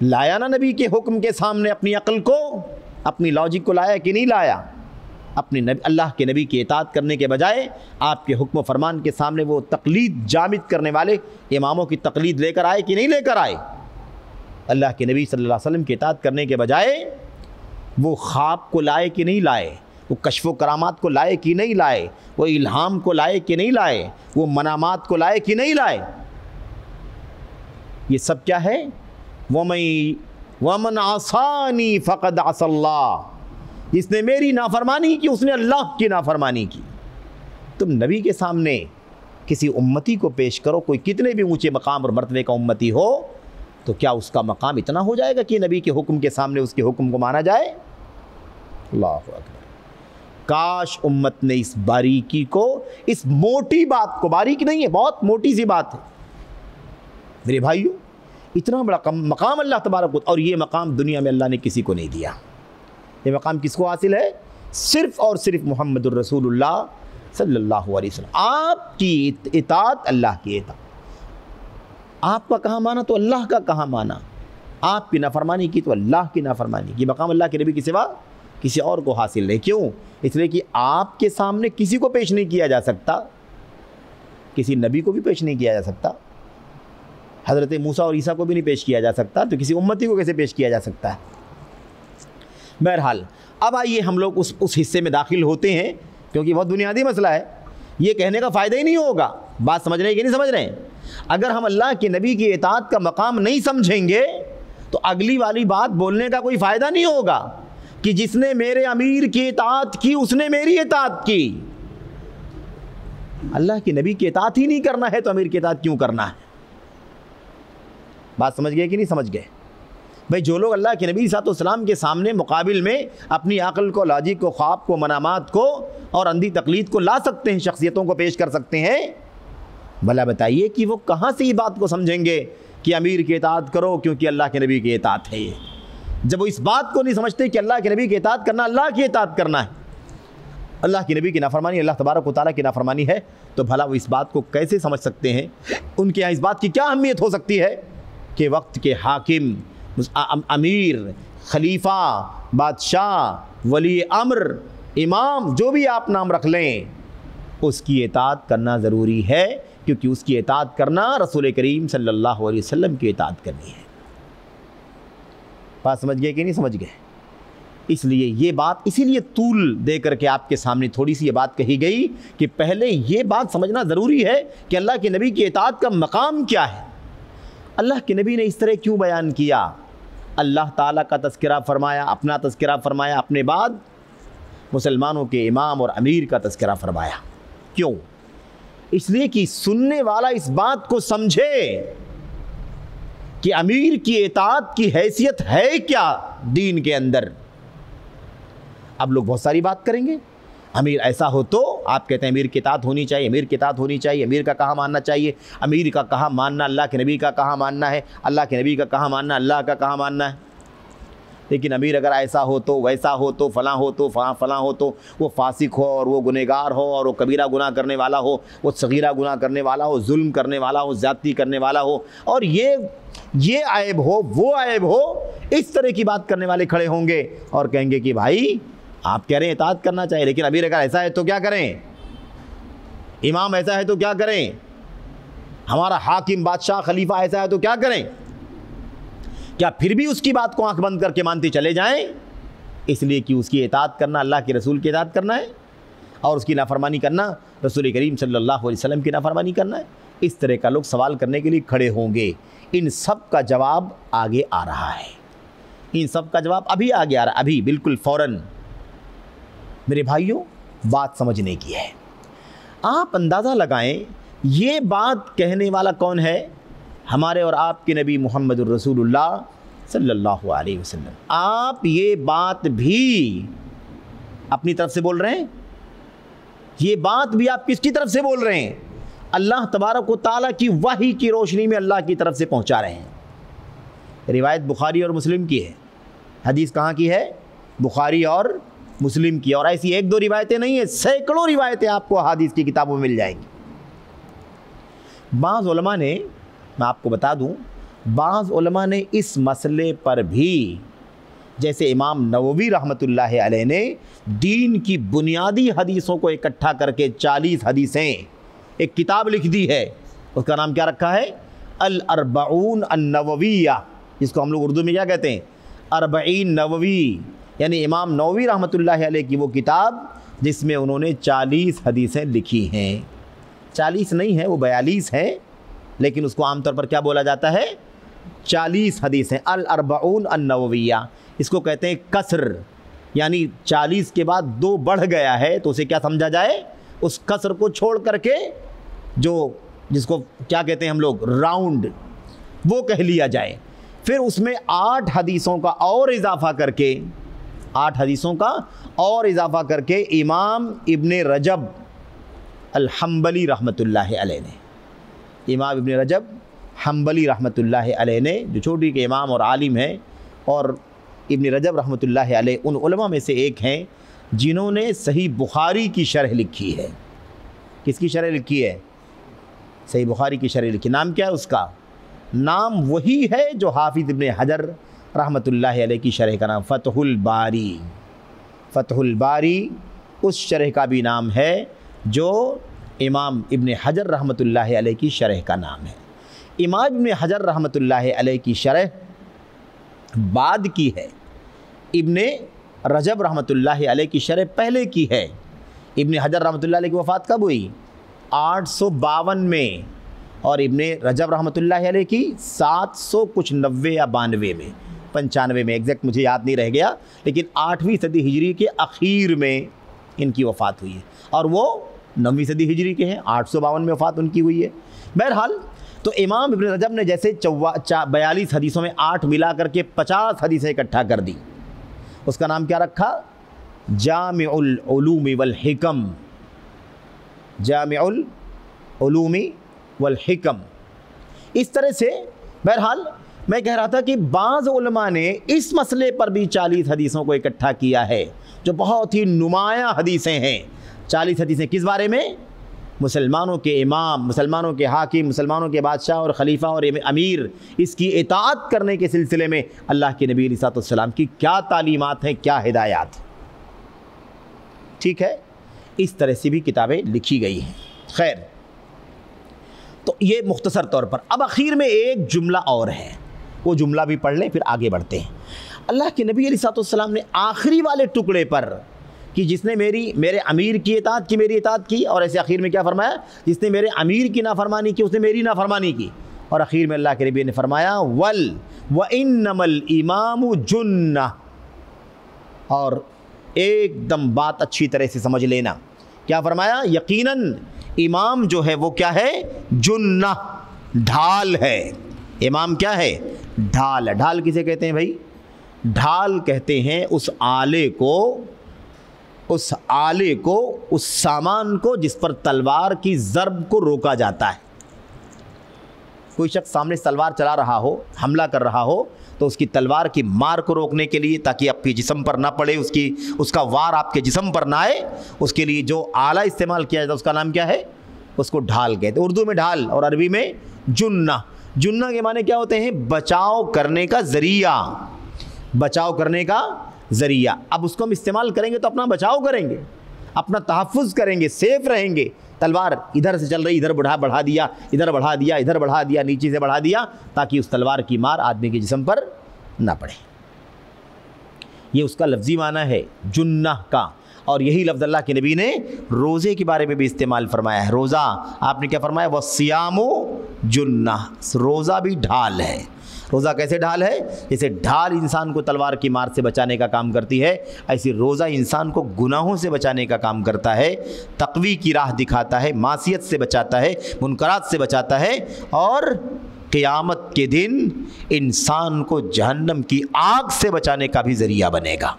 Speaker 1: लाया ना नबी के हुक्म के सामने अपनी अक्ल को, अपनी लॉजिक को लाया कि नहीं लाया? अपने नबी, अल्लाह के नबी की इताअत करने के बजाय आपके हुक्म फरमान के सामने वो तकलीद जामिद करने वाले इमामों की तकलीद लेकर आए कि नहीं लेकर आए? अल्लाह के नबी सल्लल्लाहु अलैहि वसल्लम की इताअत करने के बजाय वो ख्वाब को लाए कि नहीं लाए, वो कश्फ़ व करामात को लाए कि नहीं लाए, वो इल्हाम को लाए कि नहीं लाए, वो मनामात को लाए कि नहीं लाए? ये सब क्या है? वमन आसानी फ़क़द असल्लाह, जिसने मेरी नाफरमानी की उसने अल्लाह की नाफरमानी की। तुम नबी के सामने किसी उम्मती को पेश करो, कोई कितने भी ऊंचे मकाम और मर्तबे का उम्मती हो, तो क्या उसका मकाम इतना हो जाएगा कि नबी के हुक्म के सामने उसके हुक्म को माना जाए? अल्लाहु अकबर। काश उम्मत ने इस बारीकी को, इस मोटी बात को, बारीकी नहीं है, बहुत मोटी सी बात है मेरे भाइयों, इतना बड़ा मकाम अल्लाह तबारक, और ये मकाम दुनिया में अल्लाह ने किसी को नहीं दिया। ये मकाम किसको हासिल है? सिर्फ़ और सिर्फ मुहम्मदुर रसूलुल्लाह सल्लल्लाहु अलैहि वसल्लम। आपकी इताअत अल्लाह की इताअत, आपका कहाँ माना तो अल्लाह का कहाँ माना, आपकी नाफरमानी की तो अल्लाह की नाफरमानी की। मकाम अल्लाह के नबी के सिवा किसी और को हासिल नहीं। क्यों? इसलिए कि आपके सामने किसी को पेश नहीं किया जा सकता, किसी नबी को भी पेश नहीं किया जा सकता, हज़रत मूसा और ईसा को भी नहीं पेश किया जा सकता, तो किसी उम्मती को कैसे पेश किया जा सकता है? बहरहाल अब आइए हम लोग उस हिस्से में दाखिल होते हैं, क्योंकि बहुत बुनियादी मसला है, ये कहने का फ़ायदा ही नहीं होगा। बात समझ रहे हैं कि नहीं समझ रहे हैं? अगर हम अल्लाह के नबी की इताअत का मकाम नहीं समझेंगे तो अगली वाली बात बोलने का कोई फ़ायदा नहीं होगा कि जिसने मेरे अमीर की इताअत की उसने मेरी इताअत की। अल्लाह के नबी की इताअत ही नहीं करना है तो अमीर की इताअत क्यों करना है? बात समझ गए कि नहीं समझ गए? भाई जो लोग अल्लाह के नबी सल्लल्लाहु के सामने मुकाबिल में अपनी अक़ल को, लॉजिक को, ख्वाब को, मनामात को और अंधी तकलीद को ला सकते हैं, शख्सियतों को पेश कर सकते हैं, भला बताइए कि वो कहाँ से ये बात को समझेंगे कि अमीर की इताअत करो क्योंकि अल्लाह के नबी की इताअत है ये। जब वो इस बात को नहीं समझते कि अल्लाह के नबी की इताअत करना अल्लाह की इताअत करना है, अल्लाह के नबी की नाफरमानी अल्लाह तबारक व तआला की नाफरमानी है, तो भला वो इस बात को कैसे समझ सकते हैं? उनके यहाँ इस बात की क्या अहमियत हो सकती है कि वक्त के हाकिम, अमीर, खलीफा, बादशाह, वली अम्र, इमाम, जो भी आप नाम रख लें, उसकी इताअत करना ज़रूरी है, क्योंकि उसकी इताअत करना रसूल करीम सल्लल्लाहु अलैहि वसल्लम की इताअत करनी है। बात समझ गए कि नहीं समझ गए? इसलिए ये बात इसीलिए तूल दे करके आपके सामने थोड़ी सी ये बात कही गई कि पहले ये बात समझना ज़रूरी है कि अल्लाह के नबी की इताअत का मकाम क्या है। अल्लाह के नबी ने इस तरह क्यों बयान किया? अल्लाह ताला का तज़किरा फ़रमाया, अपना तज़किरा फ़रमाया, अपने बाद मुसलमानों के इमाम और अमीर का तज़किरा फ़रमाया। क्यों? इसलिए कि सुनने वाला इस बात को समझे कि अमीर की इताअत की हैसियत है क्या दीन के अंदर। अब लोग बहुत सारी बात करेंगे, अमीर ऐसा हो तो आप कहते हैं अमीर की इताअत होनी चाहिए, अमीर की इताअत होनी चाहिए, अमीर का कहाँ मानना चाहिए, अमीर का कहाँ मानना, अल्लाह के नबी का कहाँ मानना है, अल्लाह के नबी का कहाँ मानना, अल्लाह का कहाँ मानना है। लेकिन अमीर अगर ऐसा हो तो, वैसा हो तो, फ़लाँ हो तो, फ़लाँ हो तो, वो फासिक हो और वो गुनहगार हो और वो कबीरा गुनाह करने वाला हो, वो सगीरा गुनाह करने वाला हो, जुल्म करने वाला हो, ज़्यादती करने वाला हो, और ये ऐब हो, वो ऐब हो, इस तरह की बात करने वाले खड़े होंगे और कहेंगे कि भाई आप कह रहे हैं इताअत करना चाहिए, लेकिन अमीर अगर ऐसा है तो क्या करें, इमाम ऐसा है तो क्या करें, हमारा हाकिम, बादशाह, खलीफा ऐसा है तो क्या करें? क्या फिर भी उसकी बात को आंख बंद करके मानते चले जाएं? इसलिए कि उसकी इताअत करना अल्लाह के रसूल की इताअत करना है और उसकी नाफरमानी करना रसूल करीम सल्लल्लाहु अलैहि वसल्लम की नाफरमानी करना है। इस तरह का लोग सवाल करने के लिए खड़े होंगे। इन सब का जवाब आगे आ रहा है, इन सब का जवाब अभी आगे आ रहा है, अभी बिल्कुल फ़ौरन। मेरे भाइयों, बात समझने की है। आप अंदाज़ा लगाएं ये बात कहने वाला कौन है? हमारे और आपके नबी मुहम्मदुर रसूलुल्लाह सल्लल्लाहु अलैहि वसल्लम। आप ये बात भी अपनी तरफ से बोल रहे हैं, ये बात भी आप किसकी तरफ से बोल रहे हैं? अल्लाह तबारक व तआला की वही की रोशनी में अल्लाह की तरफ से पहुंचा रहे हैं। रिवायत बुखारी और मुस्लिम की है। हदीस कहाँ की है? बुखारी और मुस्लिम की। और ऐसी एक दो रिवायतें नहीं है, सैकड़ों रिवायतें आपको हदीस की किताबों में मिल जाएंगी। बाज़ उलमा ने, मैं आपको बता दूं, बाज़ उलमा ने इस मसले पर भी, जैसे इमाम नववी रहमतुल्लाह अलैह ने दीन की बुनियादी हदीसों को इकट्ठा करके 40 हदीसें एक किताब लिख दी है। उसका नाम क्या रखा है? अल अर्बऊन अन नवविया, जिसको हम लोग उर्दू में क्या कहते हैं? अर्बईन नववी, यानी इमाम नववी रहमतुल्लाह अलैह की वो किताब जिसमें उन्होंने 40 हदीसें लिखी हैं। 40 नहीं है, वो 42 है, लेकिन उसको आमतौर पर क्या बोला जाता है? 40 हदीसें। अल अर्बऊन अन नवविया, इसको कहते हैं कसर, यानी 40 के बाद 2 बढ़ गया है तो उसे क्या समझा जाए? उस कसर को छोड़ करके जिसको क्या कहते हैं हम लोग, राउंड, वो कह लिया जाए। फिर उसमें 8 हदीसों का और इजाफा करके 8 हदीसों का और इजाफ़ा करके इमाम इब्ने रजब अल-हम्बली रहमतुल्लाह अलैह ने, इमाम इब्ने रजब हम्बली रहमतुल्लाह अलैह ने, जो छोटी के इमाम और आलिम हैं और इब्ने रजब रहमतुल्लाह अलैह उन उलमा में से एक हैं जिन्होंने सही बुखारी की शरह लिखी है। किसकी शरह लिखी है? सही बुखारी की शरह लिखी। नाम क्या है उसका? नाम वही है जो हाफिज़ इब्ने हजर रहमतुल्लाह अलैह की शरह का नाम फ़तहुल बारी। फ़तहुल बारी उस शरह का भी नाम है जो इमाम इब्ने हजर रहमतुल्लाह अलैह की शरह का नाम है। इमाम इब्ने हजर रहमतुल्लाह अलैह की शरह बाद की है, इब्ने रजब रहमतुल्लाह अलैह की शरह पहले की है। इब्ने हजर रहमतुल्लाह अलैह की वफ़ात कब हुई? 852 में, और इब्ने रजब रहमतुल्लाह अलैह की 700 कुछ 90 या 92 में, 95 में, एग्जैक्ट मुझे याद नहीं रह गया, लेकिन 8वीं सदी हिजरी के आखिर में इनकी वफ़ात हुई है और वो 9वीं सदी हिजरी के हैं, 852 में वफ़ात उनकी हुई है। बहरहाल तो इमाम इब्ने रजब ने जैसे 42 हदीसों में 8 मिला करके 50 हदीसें इकट्ठा कर दी, उसका नाम क्या रखा? जामिउल उलूमी वल हिकम। जामिउल उलूमी वल हिकम। इस तरह से बहरहाल मैं कह रहा था कि बाज़ उलमा ने इस मसले पर भी 40 हदीसों को इकट्ठा किया है जो बहुत ही नुमायाँ हदीसें हैं। 40 हदीसें किस बारे में? मुसलमानों के इमाम, मुसलमानों के हाकिम, मुसलमानों के बादशाह और ख़लीफ़ा और अमीर, इसकी इताअत करने के सिलसिले में अल्लाह के नबी अलैहिस्सलाम की क्या तालीमात हैं, क्या हिदायत। ठीक है, इस तरह से भी किताबें लिखी गई हैं। खैर, तो ये मुख्तसर तौर पर। अब आखिर में एक जुमला और है, वो जुमला भी पढ़ लें फिर आगे बढ़ते हैं। अल्लाह के नबी अलैहिस्सलाम ने आखिरी वाले टुकड़े पर कि जिसने मेरे अमीर की इताअत की, मेरी इताअत की, और ऐसे आखिर में क्या फरमाया? जिसने मेरे अमीर की नाफरमानी की उसने मेरी नाफरमानी की। और आखिर में अल्लाह के नबी ने फरमाया वल व इन्नमल इमामु जुन्ना। और एकदम बात अच्छी तरह से समझ लेना, क्या फरमाया? यकीनन इमाम जो है वो क्या है? जुन्ना, ढाल है। इमाम क्या है? ढाल है। ढाल किसे कहते हैं भाई? ढाल कहते हैं उस आले को, उस सामान को जिस पर तलवार की ज़र्ब को रोका जाता है। कोई शख्स सामने तलवार चला रहा हो, हमला कर रहा हो, तो उसकी तलवार की मार को रोकने के लिए, ताकि आपके जिस्म पर ना पड़े, उसका वार आपके जिस्म पर ना आए, उसके लिए जो आला इस्तेमाल किया जाता है उसका नाम क्या है? उसको ढाल कहते हैं। उर्दू में ढाल और अरबी में जुन्ना। जुन्ना के माने क्या होते हैं? बचाव करने का ज़रिया, बचाव करने का ज़रिया। अब उसको हम इस्तेमाल करेंगे तो अपना बचाव करेंगे, अपना तहफ़्फ़ुज़ करेंगे, सेफ़ रहेंगे। तलवार इधर से चल रही, इधर बढ़ा दिया, इधर बढ़ा दिया, इधर बढ़ा दिया, नीचे से बढ़ा दिया, ताकि उस तलवार की मार आदमी के जिस्म पर ना पड़े। ये उसका लफ्ज़ी माना है जुन्ना का। और यही लफ्ज़ अल्लाह के नबी ने रोज़े के बारे में भी इस्तेमाल फरमाया है। रोज़ा आपने क्या फरमाया? वस्सियामु जुन्ना, रोज़ा भी ढाल है। रोज़ा कैसे ढाल है? जैसे ढाल इंसान को तलवार की मार से बचाने का काम करती है, ऐसी रोज़ा इंसान को गुनाहों से बचाने का काम करता है, तक़वी की राह दिखाता है, मासियत से बचाता है, मुनकरात से बचाता है, और क़यामत के दिन इंसान को जहन्नम की आग से बचाने का भी ज़रिया बनेगा।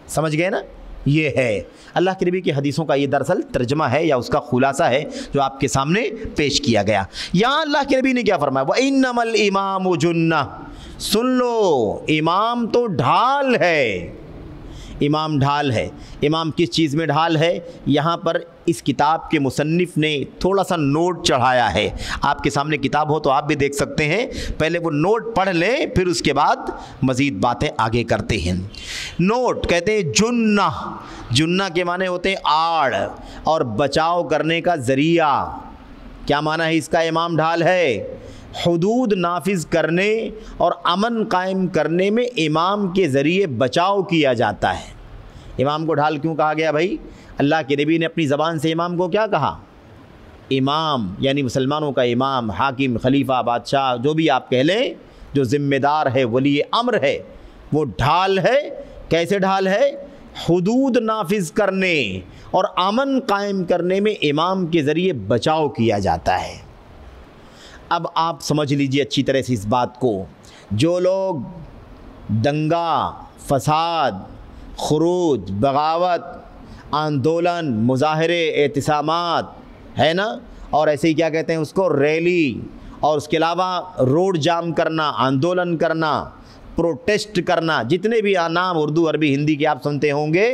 Speaker 1: समझ गए ना? ये है अल्लाह के नबी की हदीसों का, ये दरअसल तर्जमा है या उसका खुलासा है जो आपके सामने पेश किया गया। यहाँ अल्लाह के नबी ने क्या फरमाया? व इन्नमल इमामु जुन्ना। सुन लो, इमाम तो ढाल है। इमाम ढाल है। इमाम किस चीज़ में ढाल है? यहाँ पर इस किताब के मुसन्निफ़ ने थोड़ा सा नोट चढ़ाया है। आपके सामने किताब हो तो आप भी देख सकते हैं, पहले वो नोट पढ़ लें, फिर उसके बाद मज़ीद बातें आगे करते हैं। नोट कहते हैं जुन्ना। जुन्ना के माने होते हैं आड़ और बचाव करने का ज़रिया। क्या माना है इसका? इमाम ढाल है। हुदूद नाफिज करने और अमन कायम करने में इमाम के ज़रिए बचाव किया जाता है। इमाम को ढाल क्यों कहा गया भाई? अल्लाह के नबी ने अपनी ज़बान से इमाम को क्या कहा? इमाम यानी मुसलमानों का इमाम, हाकिम, खलीफा, बादशाह, जो भी आप कह लें, जो ज़िम्मेदार है, वली अम्र है, वो ढाल है। कैसे ढाल है? हुदूद नाफिज करने और अमन कायम करने में इमाम के ज़रिए बचाव किया जाता है। अब आप समझ लीजिए अच्छी तरह से इस बात को। जो लोग दंगा फसाद, खुरूज, बगावत, आंदोलन, मुजाहरे, एहतिसामात, है ना, और ऐसे ही क्या कहते हैं उसको, रैली, और उसके अलावा रोड जाम करना, आंदोलन करना, प्रोटेस्ट करना, जितने भी नाम उर्दू, अरबी, हिंदी के आप सुनते होंगे,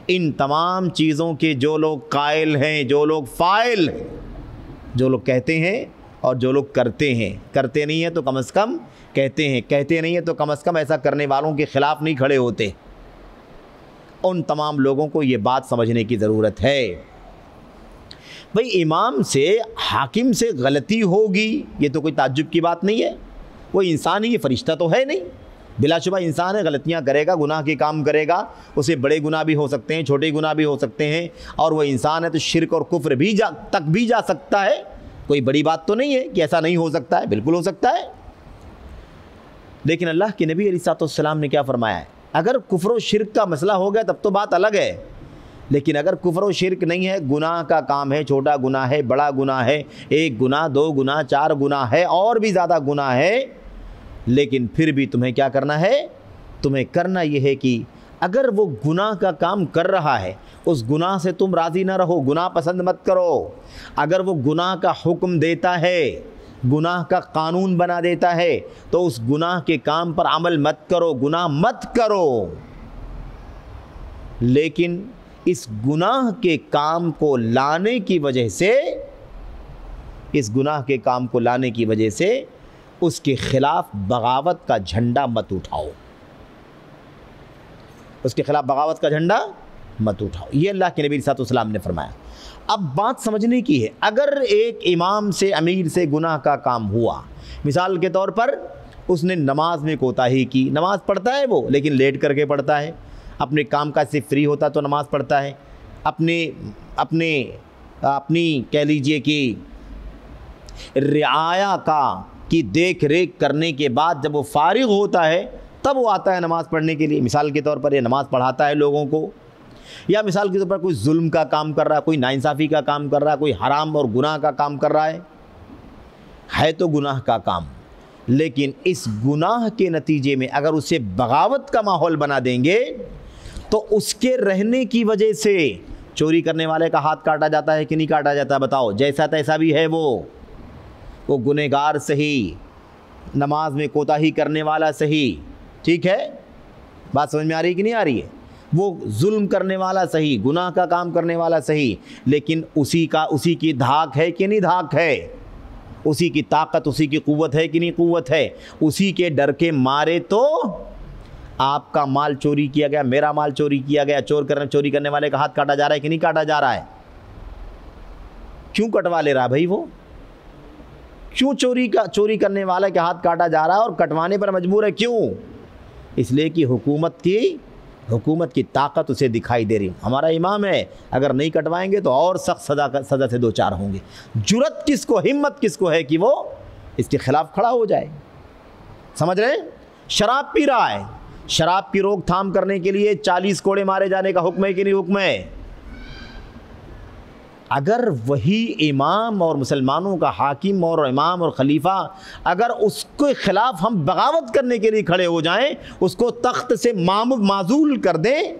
Speaker 1: इन तमाम चीज़ों के जो लोग कायल हैं, जो लोग फ़ाइल हैं, जो लोग कहते हैं और जो लोग करते हैं, करते नहीं हैं तो कम से कम कहते हैं, कहते नहीं हैं तो कम से कम ऐसा करने वालों के ख़िलाफ़ नहीं खड़े होते। उन तमाम लोगों को ये बात समझने की ज़रूरत है। भाई इमाम से, हाकिम से गलती होगी, ये तो कोई ताज्जुब की बात नहीं है। वो इंसान ही, ये फ़रिश्ता तो है नहीं, बिलाशुबा इंसान है, गलतियाँ करेगा, गुनाह के काम करेगा, उसे बड़े गुनाह भी हो सकते हैं, छोटे गुनाह भी हो सकते हैं, और वो इंसान है तो शिर्क और कुफ्र भी तक भी जा सकता है। कोई बड़ी बात तो नहीं है कि ऐसा नहीं हो सकता है, बिल्कुल हो सकता है। लेकिन अल्लाह के नबी अलैहिस्सलाम ने क्या फरमाया है, अगर कुफ्र और शिर्क का मसला हो गया तब तो बात अलग है, लेकिन अगर कुफ्र और शिर्क नहीं है, गुनाह का काम है, छोटा गुनाह है, बड़ा गुनाह है, 1 गुनाह, 2 गुनाह, 4 गुनाह है, और भी ज़्यादा गुनाह है, लेकिन फिर भी तुम्हें क्या करना है, तुम्हें करना यह है कि अगर वो गुनाह का काम कर रहा है, उस गुनाह से तुम राज़ी ना रहो, गुनाह पसंद मत करो। अगर वो गुनाह का हुक्म देता है, गुनाह का कानून बना देता है, तो उस गुनाह के काम पर अमल मत करो, गुनाह मत करो। लेकिन इस गुनाह के काम को लाने की वजह से, इस गुनाह के काम को लाने की वजह से उसके ख़िलाफ़ बगावत का झंडा मत उठाओ, उसके ख़िलाफ़ बगावत का झंडा मत उठाओ। ये अल्लाह के नबी सल्लल्लाहु अलैहि वसल्लम ने फरमाया। अब बात समझने की है, अगर एक इमाम से, अमीर से गुनाह का काम हुआ, मिसाल के तौर पर उसने नमाज में कोताही की, नमाज पढ़ता है वो लेकिन लेट करके पढ़ता है, अपने काम काज से फ्री होता तो नमाज़ पढ़ता है, अपनी कह लीजिए कि रियाया की देख रेख करने के बाद जब वो फारिग होता है तब वो आता है नमाज़ पढ़ने के लिए। मिसाल के तौर पर ये नमाज़ पढ़ाता है लोगों को, या मिसाल के तौर पर कोई जुल्म का काम कर रहा है, कोई नाइंसाफ़ी का काम कर रहा है, कोई हराम और गुनाह का काम कर रहा है तो गुनाह का काम, लेकिन इस गुनाह के नतीजे में अगर उसे बगावत का माहौल बना देंगे तो उसके रहने की वजह से चोरी करने वाले का हाथ काटा जाता है कि नहीं काटा जाता, बताओ? जैसा तैसा भी है वो गुनहगार सही, नमाज में कोताही करने वाला सही, ठीक है, बात समझ में आ रही कि नहीं आ रही है? वो जुल्म करने वाला सही, गुनाह का काम करने वाला सही, लेकिन उसी की धाक है कि नहीं धाक है, उसी की ताकत, उसी की क़ुव्वत है कि नहीं क़ुव्वत है, उसी के डर के मारे तो आपका माल चोरी किया गया, मेरा माल चोरी किया गया, चोरी करने वाले का हाथ काटा जा रहा है कि नहीं काटा जा रहा है? क्यों कटवा ले रहा है भाई वो? क्यों चोरी करने वाले के हाथ काटा जा रहा है और कटवाने पर मजबूर है? क्यों? इसलिए कि हुकूमत की ताकत उसे दिखाई दे रही। हमारा इमाम है, अगर नहीं कटवाएंगे तो और सख्त सज़ा से 2-4 होंगे। जुरत किसको, हिम्मत किसको है कि वो इसके ख़िलाफ़ खड़ा हो जाए? समझ रहे हैं? शराब पी रहा है, शराब की रोकथाम करने के लिए 40 कोड़े मारे जाने का हुक्म है कि नहीं हुक्म है? अगर वही इमाम और मुसलमानों का हाकिम और इमाम और खलीफा, अगर उसके ख़िलाफ़ हम बगावत करने के लिए खड़े हो जाएं, उसको तख्त से माजूल कर दें,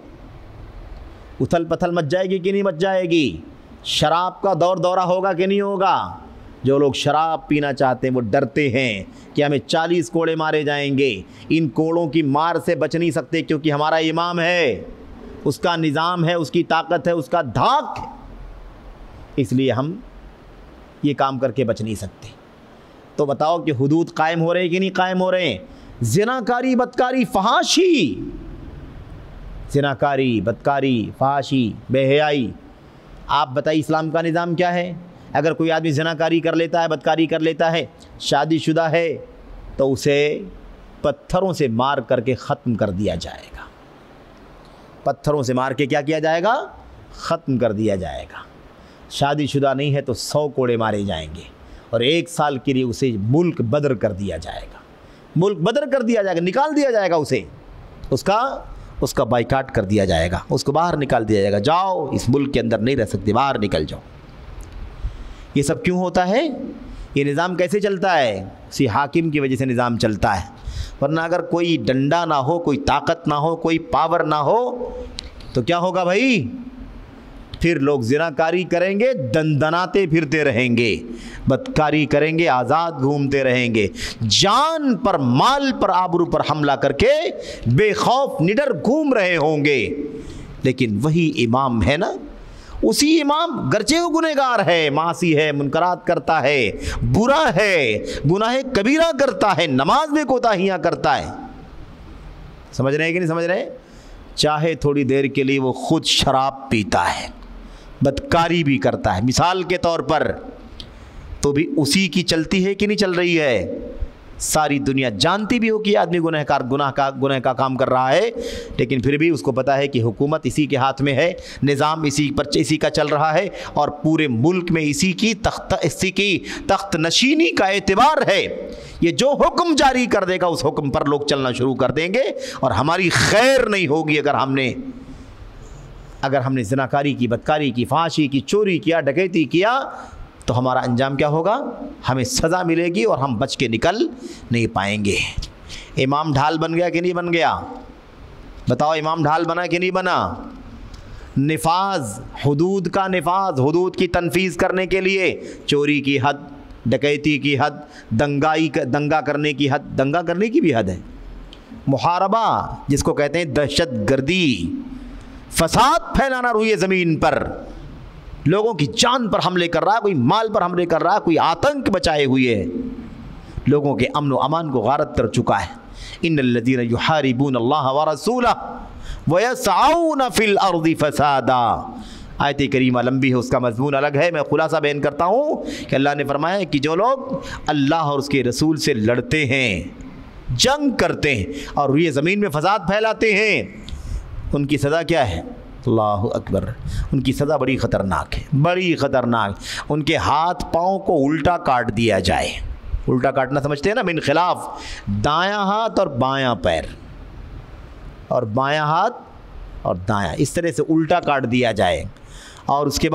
Speaker 1: उथल पथल मच जाएगी कि नहीं मच जाएगी? शराब का दौरा होगा कि नहीं होगा? जो लोग शराब पीना चाहते हैं वो डरते हैं कि हमें 40 कोड़े मारे जाएंगे। इन कोड़ों की मार से बच नहीं सकते, क्योंकि हमारा इमाम है, उसका निज़ाम है, उसकी ताकत है, उसका धाक है, इसलिए हम ये काम करके बच नहीं सकते। तो बताओ कि हुदूद कायम हो रहे हैं कि नहीं कायम हो रहे हैं? ज़िनाकारी, बदकारी, फहाशी, ज़िनाकारी, बदकारी, फहाशी, बेहयाई, आप बताइए इस्लाम का निज़ाम क्या है? अगर कोई आदमी ज़िनाकारी कर लेता है, बदकारी कर लेता है, शादीशुदा है, तो उसे पत्थरों से मार करके ख़त्म कर दिया जाएगा। पत्थरों से मार के क्या किया जाएगा? ख़त्म कर दिया जाएगा। शादीशुदा नहीं है तो 100 कोड़े मारे जाएंगे और 1 साल के लिए उसे मुल्क बदर कर दिया जाएगा। मुल्क बदर कर दिया जाएगा, निकाल दिया जाएगा उसे, उसका बाइकाट कर दिया जाएगा, उसको बाहर निकाल दिया जाएगा। जाओ, इस मुल्क के अंदर नहीं रह सकते, बाहर निकल जाओ। ये सब क्यों होता है? ये निज़ाम कैसे चलता है? उसी हाकिम की वजह से निज़ाम चलता है। वरना अगर कोई डंडा ना हो, कोई ताकत ना हो, कोई पावर ना हो तो क्या होगा भाई? फिर लोग ज़िनाकारी करेंगे, दंदनाते फिरते रहेंगे, बदकारी करेंगे, आज़ाद घूमते रहेंगे, जान पर, माल पर, आबरू पर हमला करके बेखौफ निडर घूम रहे होंगे। लेकिन वही इमाम है ना, उसी इमाम गरचे वो गुनहगार है, मासी है, मुनकरात करता है, बुरा है, गुनाह कबीरा करता है, नमाज में कोताहियाँ करता है। समझ रहे हैं कि नहीं समझ रहे? चाहे थोड़ी देर के लिए वो खुद शराब पीता है, बदकारी भी करता है, मिसाल के तौर पर, तो भी उसी की चलती है कि नहीं चल रही है? सारी दुनिया जानती भी हो कि आदमी गुनाह का काम कर रहा है, लेकिन फिर भी उसको पता है कि हुकूमत इसी के हाथ में है, निज़ाम इसी का चल रहा है और पूरे मुल्क में इसी की तख्त नशीनी का एतबार है। ये जो हुक्म जारी कर देगा उस हुक्म पर लोग चलना शुरू कर देंगे और हमारी खैर नहीं होगी अगर हमने ज़िनाकारी की, बदकारी की, फांसी की, चोरी किया, डकैती किया तो हमारा अंजाम क्या होगा? हमें सज़ा मिलेगी और हम बच के निकल नहीं पाएंगे। इमाम ढाल बन गया कि नहीं बन गया? बताओ, इमाम ढाल बना कि नहीं बना? निफाज, हुदूद का निफाज, हुदूद की तनफीज़ करने के लिए चोरी की हद, डकैती की हद, दंगा करने की हद, दंगा करने की भी हद है, मुहारबा जिसको कहते हैं दहशत गर्दी, फसाद फैलाना रुए ज़मीन पर, लोगों की जान पर हमले कर रहा है, कोई माल पर हमले कर रहा है, कोई आतंक बचाए हुए है, लोगों के अमन व अमान को गारत कर चुका है। इन्नल्लज़ीना युहारिबूना अल्लाह व रसूलहु व यसअऊना फिल अर्दि फसादा। आयत करीमा लंबी है, उसका मज़मून अलग है, मैं खुलासा बयान करता हूँ कि अल्लाह ने फरमाया कि जो लोग अल्लाह और उसके रसूल से लड़ते हैं, जंग करते हैं और ये ज़मीन में फसाद फैलाते हैं, उनकी सज़ा क्या है? अल्लाह अकबर, उनकी सज़ा बड़ी ख़तरनाक है, बड़ी ख़तरनाक। उनके हाथ पाँव को उल्टा काट दिया जाए। उल्टा काटना समझते हैं ना, बिन खिलाफ, दायां हाथ और बायां पैर और बायां हाथ और दायां, इस तरह से उल्टा काट दिया जाए। और उसके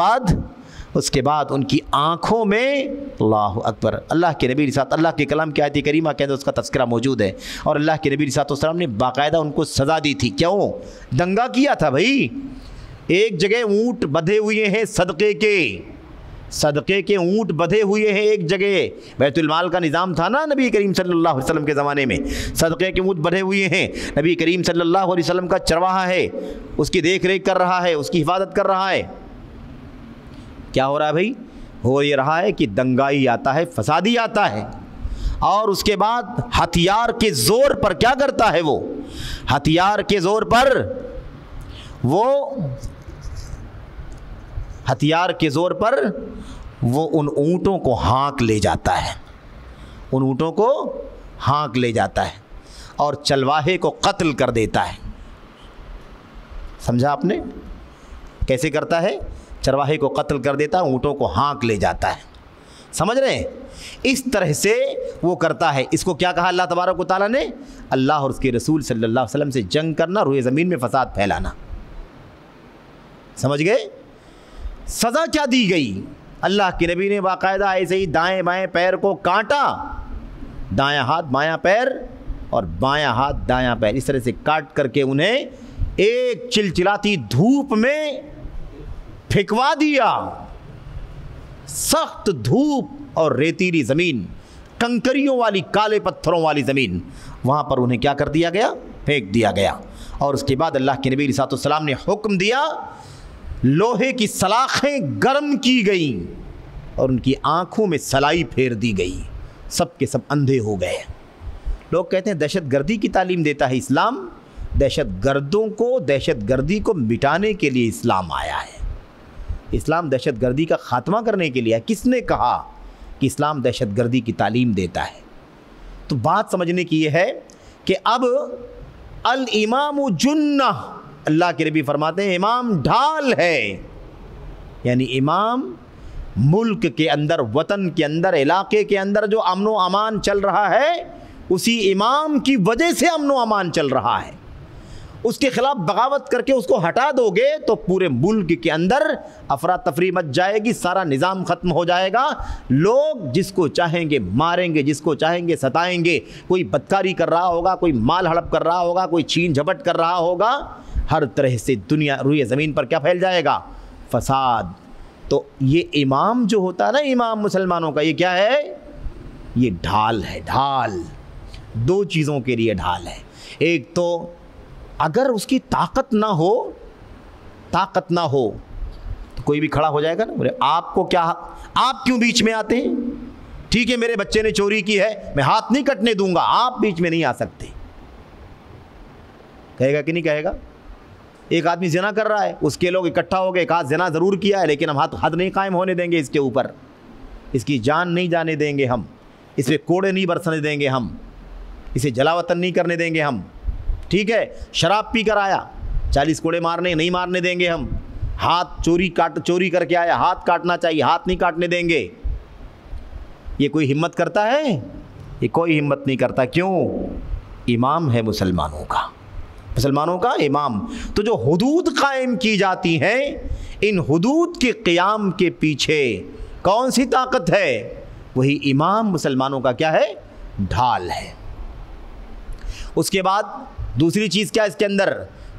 Speaker 1: बाद उनकी आँखों में, अल्लाह अकबर, अल्लाह के नबी साथ अल्लाह के कलाम की आयत करीमा के अंदर उसका तज़किरा मौजूद है। और अल्लाह के नबी सल्लल्लाहु ने बाकायदा उनको सज़ा दी थी। क्यों? दंगा किया था भाई। एक जगह ऊँट बंधे हुए हैं, सदक़े के ऊँट बंधे हुए हैं एक जगह। बैतुल माल का निज़ाम था ना नबी करीम सल्लल्लाहु अलैहि वसल्लम के ज़माने में, सदक़े के ऊँट बंधे हुए हैं। नबी करीम सल्लल्लाहु अलैहि वसल्लम का चरवाहा है, उसकी देख रेख कर रहा है, उसकी हिफाजत कर रहा है। क्या हो रहा है भाई? हो ये रहा है कि दंगाई आता है, फसादी आता है, और उसके बाद हथियार के ज़ोर पर क्या करता है वो? हथियार के ज़ोर पर वो उन ऊँटों को हाँक ले जाता है, उन ऊँटों को हाँक ले जाता है और चलवाहे को कत्ल कर देता है। समझा आपने? कैसे करता है? चरवाहे को कत्ल कर देता है, ऊँटों को हाँक ले जाता है। समझ रहे हैं? इस तरह से वो करता है। इसको क्या कहा अल्लाह तबारक व तआला ने? अल्लाह और उसके रसूल सल्लल्लाहु अलैहि वसल्लम से जंग करना, रुए ज़मीन में फसाद फैलाना। समझ गए? सज़ा क्या दी गई? अल्लाह के नबी ने बाकायदा ऐसे ही दाएँ बाएँ पैर को काटा, दायाँ हाथ बायाँ पैर और बायाँ हाथ दायाँ पैर, इस तरह से काट करके उन्हें एक चिलचिलाती धूप में फेंकवा दिया। सख्त धूप और रेतीली ज़मीन, कंकरियों वाली, काले पत्थरों वाली ज़मीन, वहाँ पर उन्हें क्या कर दिया गया? फेंक दिया गया। और उसके बाद अल्लाह के नबी सल्लल्लाहु अलैहि वसल्लम ने हुक्म दिया, लोहे की सलाखें गर्म की गईं और उनकी आँखों में सलाई फेर दी गई। सब के सब अंधे हो गए। लोग कहते हैं दहशत गर्दी की तालीम देता है इस्लाम। दहशत गर्दी को मिटाने के लिए इस्लाम आया है। इस्लाम दहशत गर्दी का ख़ात्मा करने के लिए है। किसने कहा कि इस्लाम दहशत गर्दी की तालीम देता है? तो बात समझने की ये है कि अब अल इमामु जुन्ना, अल्लाह के नबी फरमाते हैं इमाम ढाल है, यानी इमाम मुल्क के अंदर, वतन के अंदर, इलाके के अंदर जो अमन व अमान चल रहा है, उसी इमाम की वजह से अमन व अमान चल रहा है। उसके खिलाफ बगावत करके उसको हटा दोगे तो पूरे मुल्क के अंदर अफरा तफरी मच जाएगी, सारा निज़ाम ख़त्म हो जाएगा। लोग जिसको चाहेंगे मारेंगे, जिसको चाहेंगे सताएंगे। कोई बदकारी कर रहा होगा, कोई माल हड़प कर रहा होगा, कोई छीन झपट कर रहा होगा। हर तरह से दुनिया रुए ज़मीन पर क्या फैल जाएगा? फसाद। तो ये इमाम जो होता है ना, इमाम मुसलमानों का, ये क्या है? ये ढाल है, ढाल। दो चीज़ों के लिए ढाल है। एक तो अगर उसकी ताकत ना हो तो कोई भी खड़ा हो जाएगा ना, बोले आपको क्या, आप क्यों बीच में आते हैं? ठीक है, मेरे बच्चे ने चोरी की है, मैं हाथ नहीं कटने दूंगा, आप बीच में नहीं आ सकते। कहेगा कि नहीं कहेगा? एक आदमी ज़िना कर रहा है, उसके लोग इकट्ठा हो गए, कहा ज़िना ज़रूर किया है लेकिन हम हद नहीं कायम होने देंगे इसके ऊपर, इसकी जान नहीं जाने देंगे हम, इस पर कोड़े नहीं बरसने देंगे हम, इसे जलावतन नहीं करने देंगे हम। ठीक है, शराब पी कर आया, 40 कोड़े मारने नहीं मारने देंगे हम। हाथ चोरी करके आया, हाथ काटना चाहिए, हाथ नहीं काटने देंगे। ये कोई हिम्मत करता है? ये कोई हिम्मत नहीं करता। क्यों? इमाम है मुसलमानों का इमाम। तो जो हुदूद कायम की जाती हैं, इन हुदूद के क़ियाम के पीछे कौन सी ताकत है? वही इमाम मुसलमानों का क्या है? ढाल है। उसके बाद दूसरी चीज़ क्या इसके अंदर?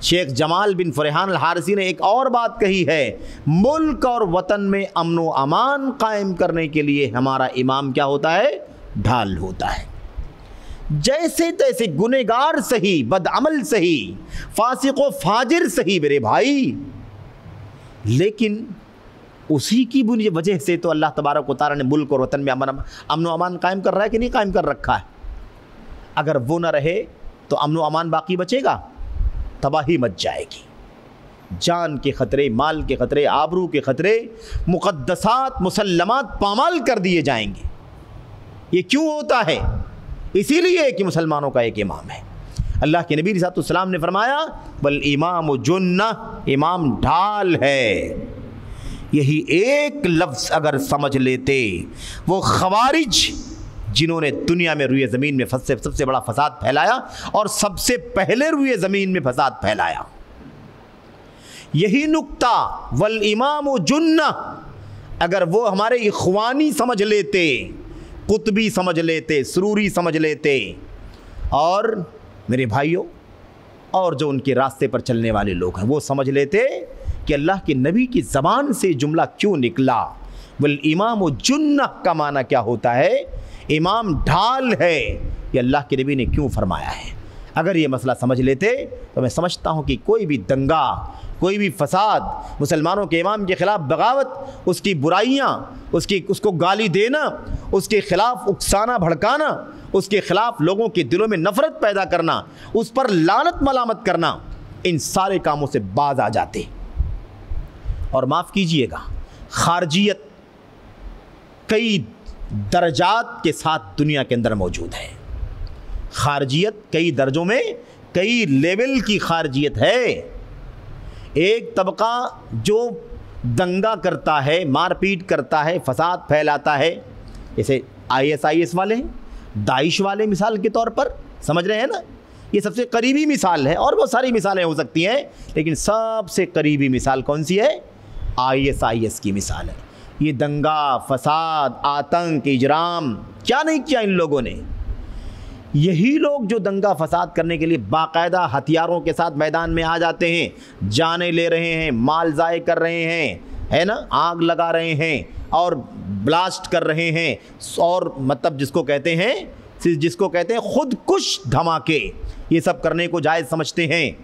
Speaker 1: शेख जमाल बिन फरहान अल हारिसी ने एक और बात कही है, मुल्क और वतन में अमन व अमान कायम करने के लिए हमारा इमाम क्या होता है? ढाल होता है। जैसे तैसे गुनेगार सही, बदअमल सही, फासिक व फाजिर सही मेरे भाई, लेकिन उसी की वजह से तो अल्लाह तबारक व तआला ने मुल्क और वतन में अमन व अमान कायम कर रहा है कि नहीं कायम कर रखा है? अगर वो ना रहे तो अमन व अमान बाकी बचेगा? तबाही मच जाएगी। जान के ख़तरे, माल के ख़तरे, आबरू के ख़तरे, मुक़द्दसात मुसल्लमात पामाल कर दिए जाएंगे। ये क्यों होता है? इसीलिए कि मुसलमानों का एक इमाम है। अल्लाह के नबी सल्लल्लाहु अलैहि वसल्लम ने फरमाया, वल इमाम जुन्नह, इमाम ढाल है। यही एक लफ्ज़ अगर समझ लेते, वो ख़वारिज जिन्होंने दुनिया में रुए ज़मीन में सबसे बड़ा फसाद फैलाया और सबसे पहले रुए ज़मीन में फसाद फैलाया, यही नुक्ता वल इमाम जुन्ना अगर वो हमारे इख्वानी समझ लेते, कुतबी समझ लेते, सुरूरी समझ लेते, और मेरे भाइयों और जो उनके रास्ते पर चलने वाले लोग हैं वो समझ लेते कि अल्लाह के नबी की ज़बान से जुमला क्यों निकला। वल इमाम जुन्ना का माना क्या होता है? इमाम ढाल है, ये अल्लाह के नबी ने क्यों फरमाया है। अगर ये मसला समझ लेते तो मैं समझता हूँ कि कोई भी दंगा, कोई भी फसाद, मुसलमानों के इमाम के ख़िलाफ़ बगावत, उसकी बुराइयाँ, उसको गाली देना, उसके ख़िलाफ़ उकसाना भड़काना, उसके ख़िलाफ़ लोगों के दिलों में नफ़रत पैदा करना, उस पर लानत मलामत करना, इन सारे कामों से बाज आ जाते। और माफ़ कीजिएगा, खारजियत कई दर्जात के साथ दुनिया के अंदर मौजूद है। खारजियत कई दर्जों में, कई लेवल की खारजियत है। एक तबका जो दंगा करता है, मारपीट करता है, फसाद फैलाता है, जैसे ISIS वाले हैं, दाइश वाले मिसाल के तौर पर, समझ रहे हैं ना, ये सबसे करीबी मिसाल है। और बहुत सारी मिसालें हो सकती हैं, लेकिन सबसे करीबी मिसाल कौन सी है? ISIS की मिसाल है। ये दंगा, फसाद, आतंक, इजराम क्या नहीं किया इन लोगों ने। यही लोग जो दंगा फसाद करने के लिए बाकायदा हथियारों के साथ मैदान में आ जाते हैं, जाने ले रहे हैं, माल ज़ाय कर रहे हैं, है ना, आग लगा रहे हैं और ब्लास्ट कर रहे हैं, और मतलब जिसको कहते हैं खुदकुश धमाके, ये सब करने को जायज़ समझते हैं।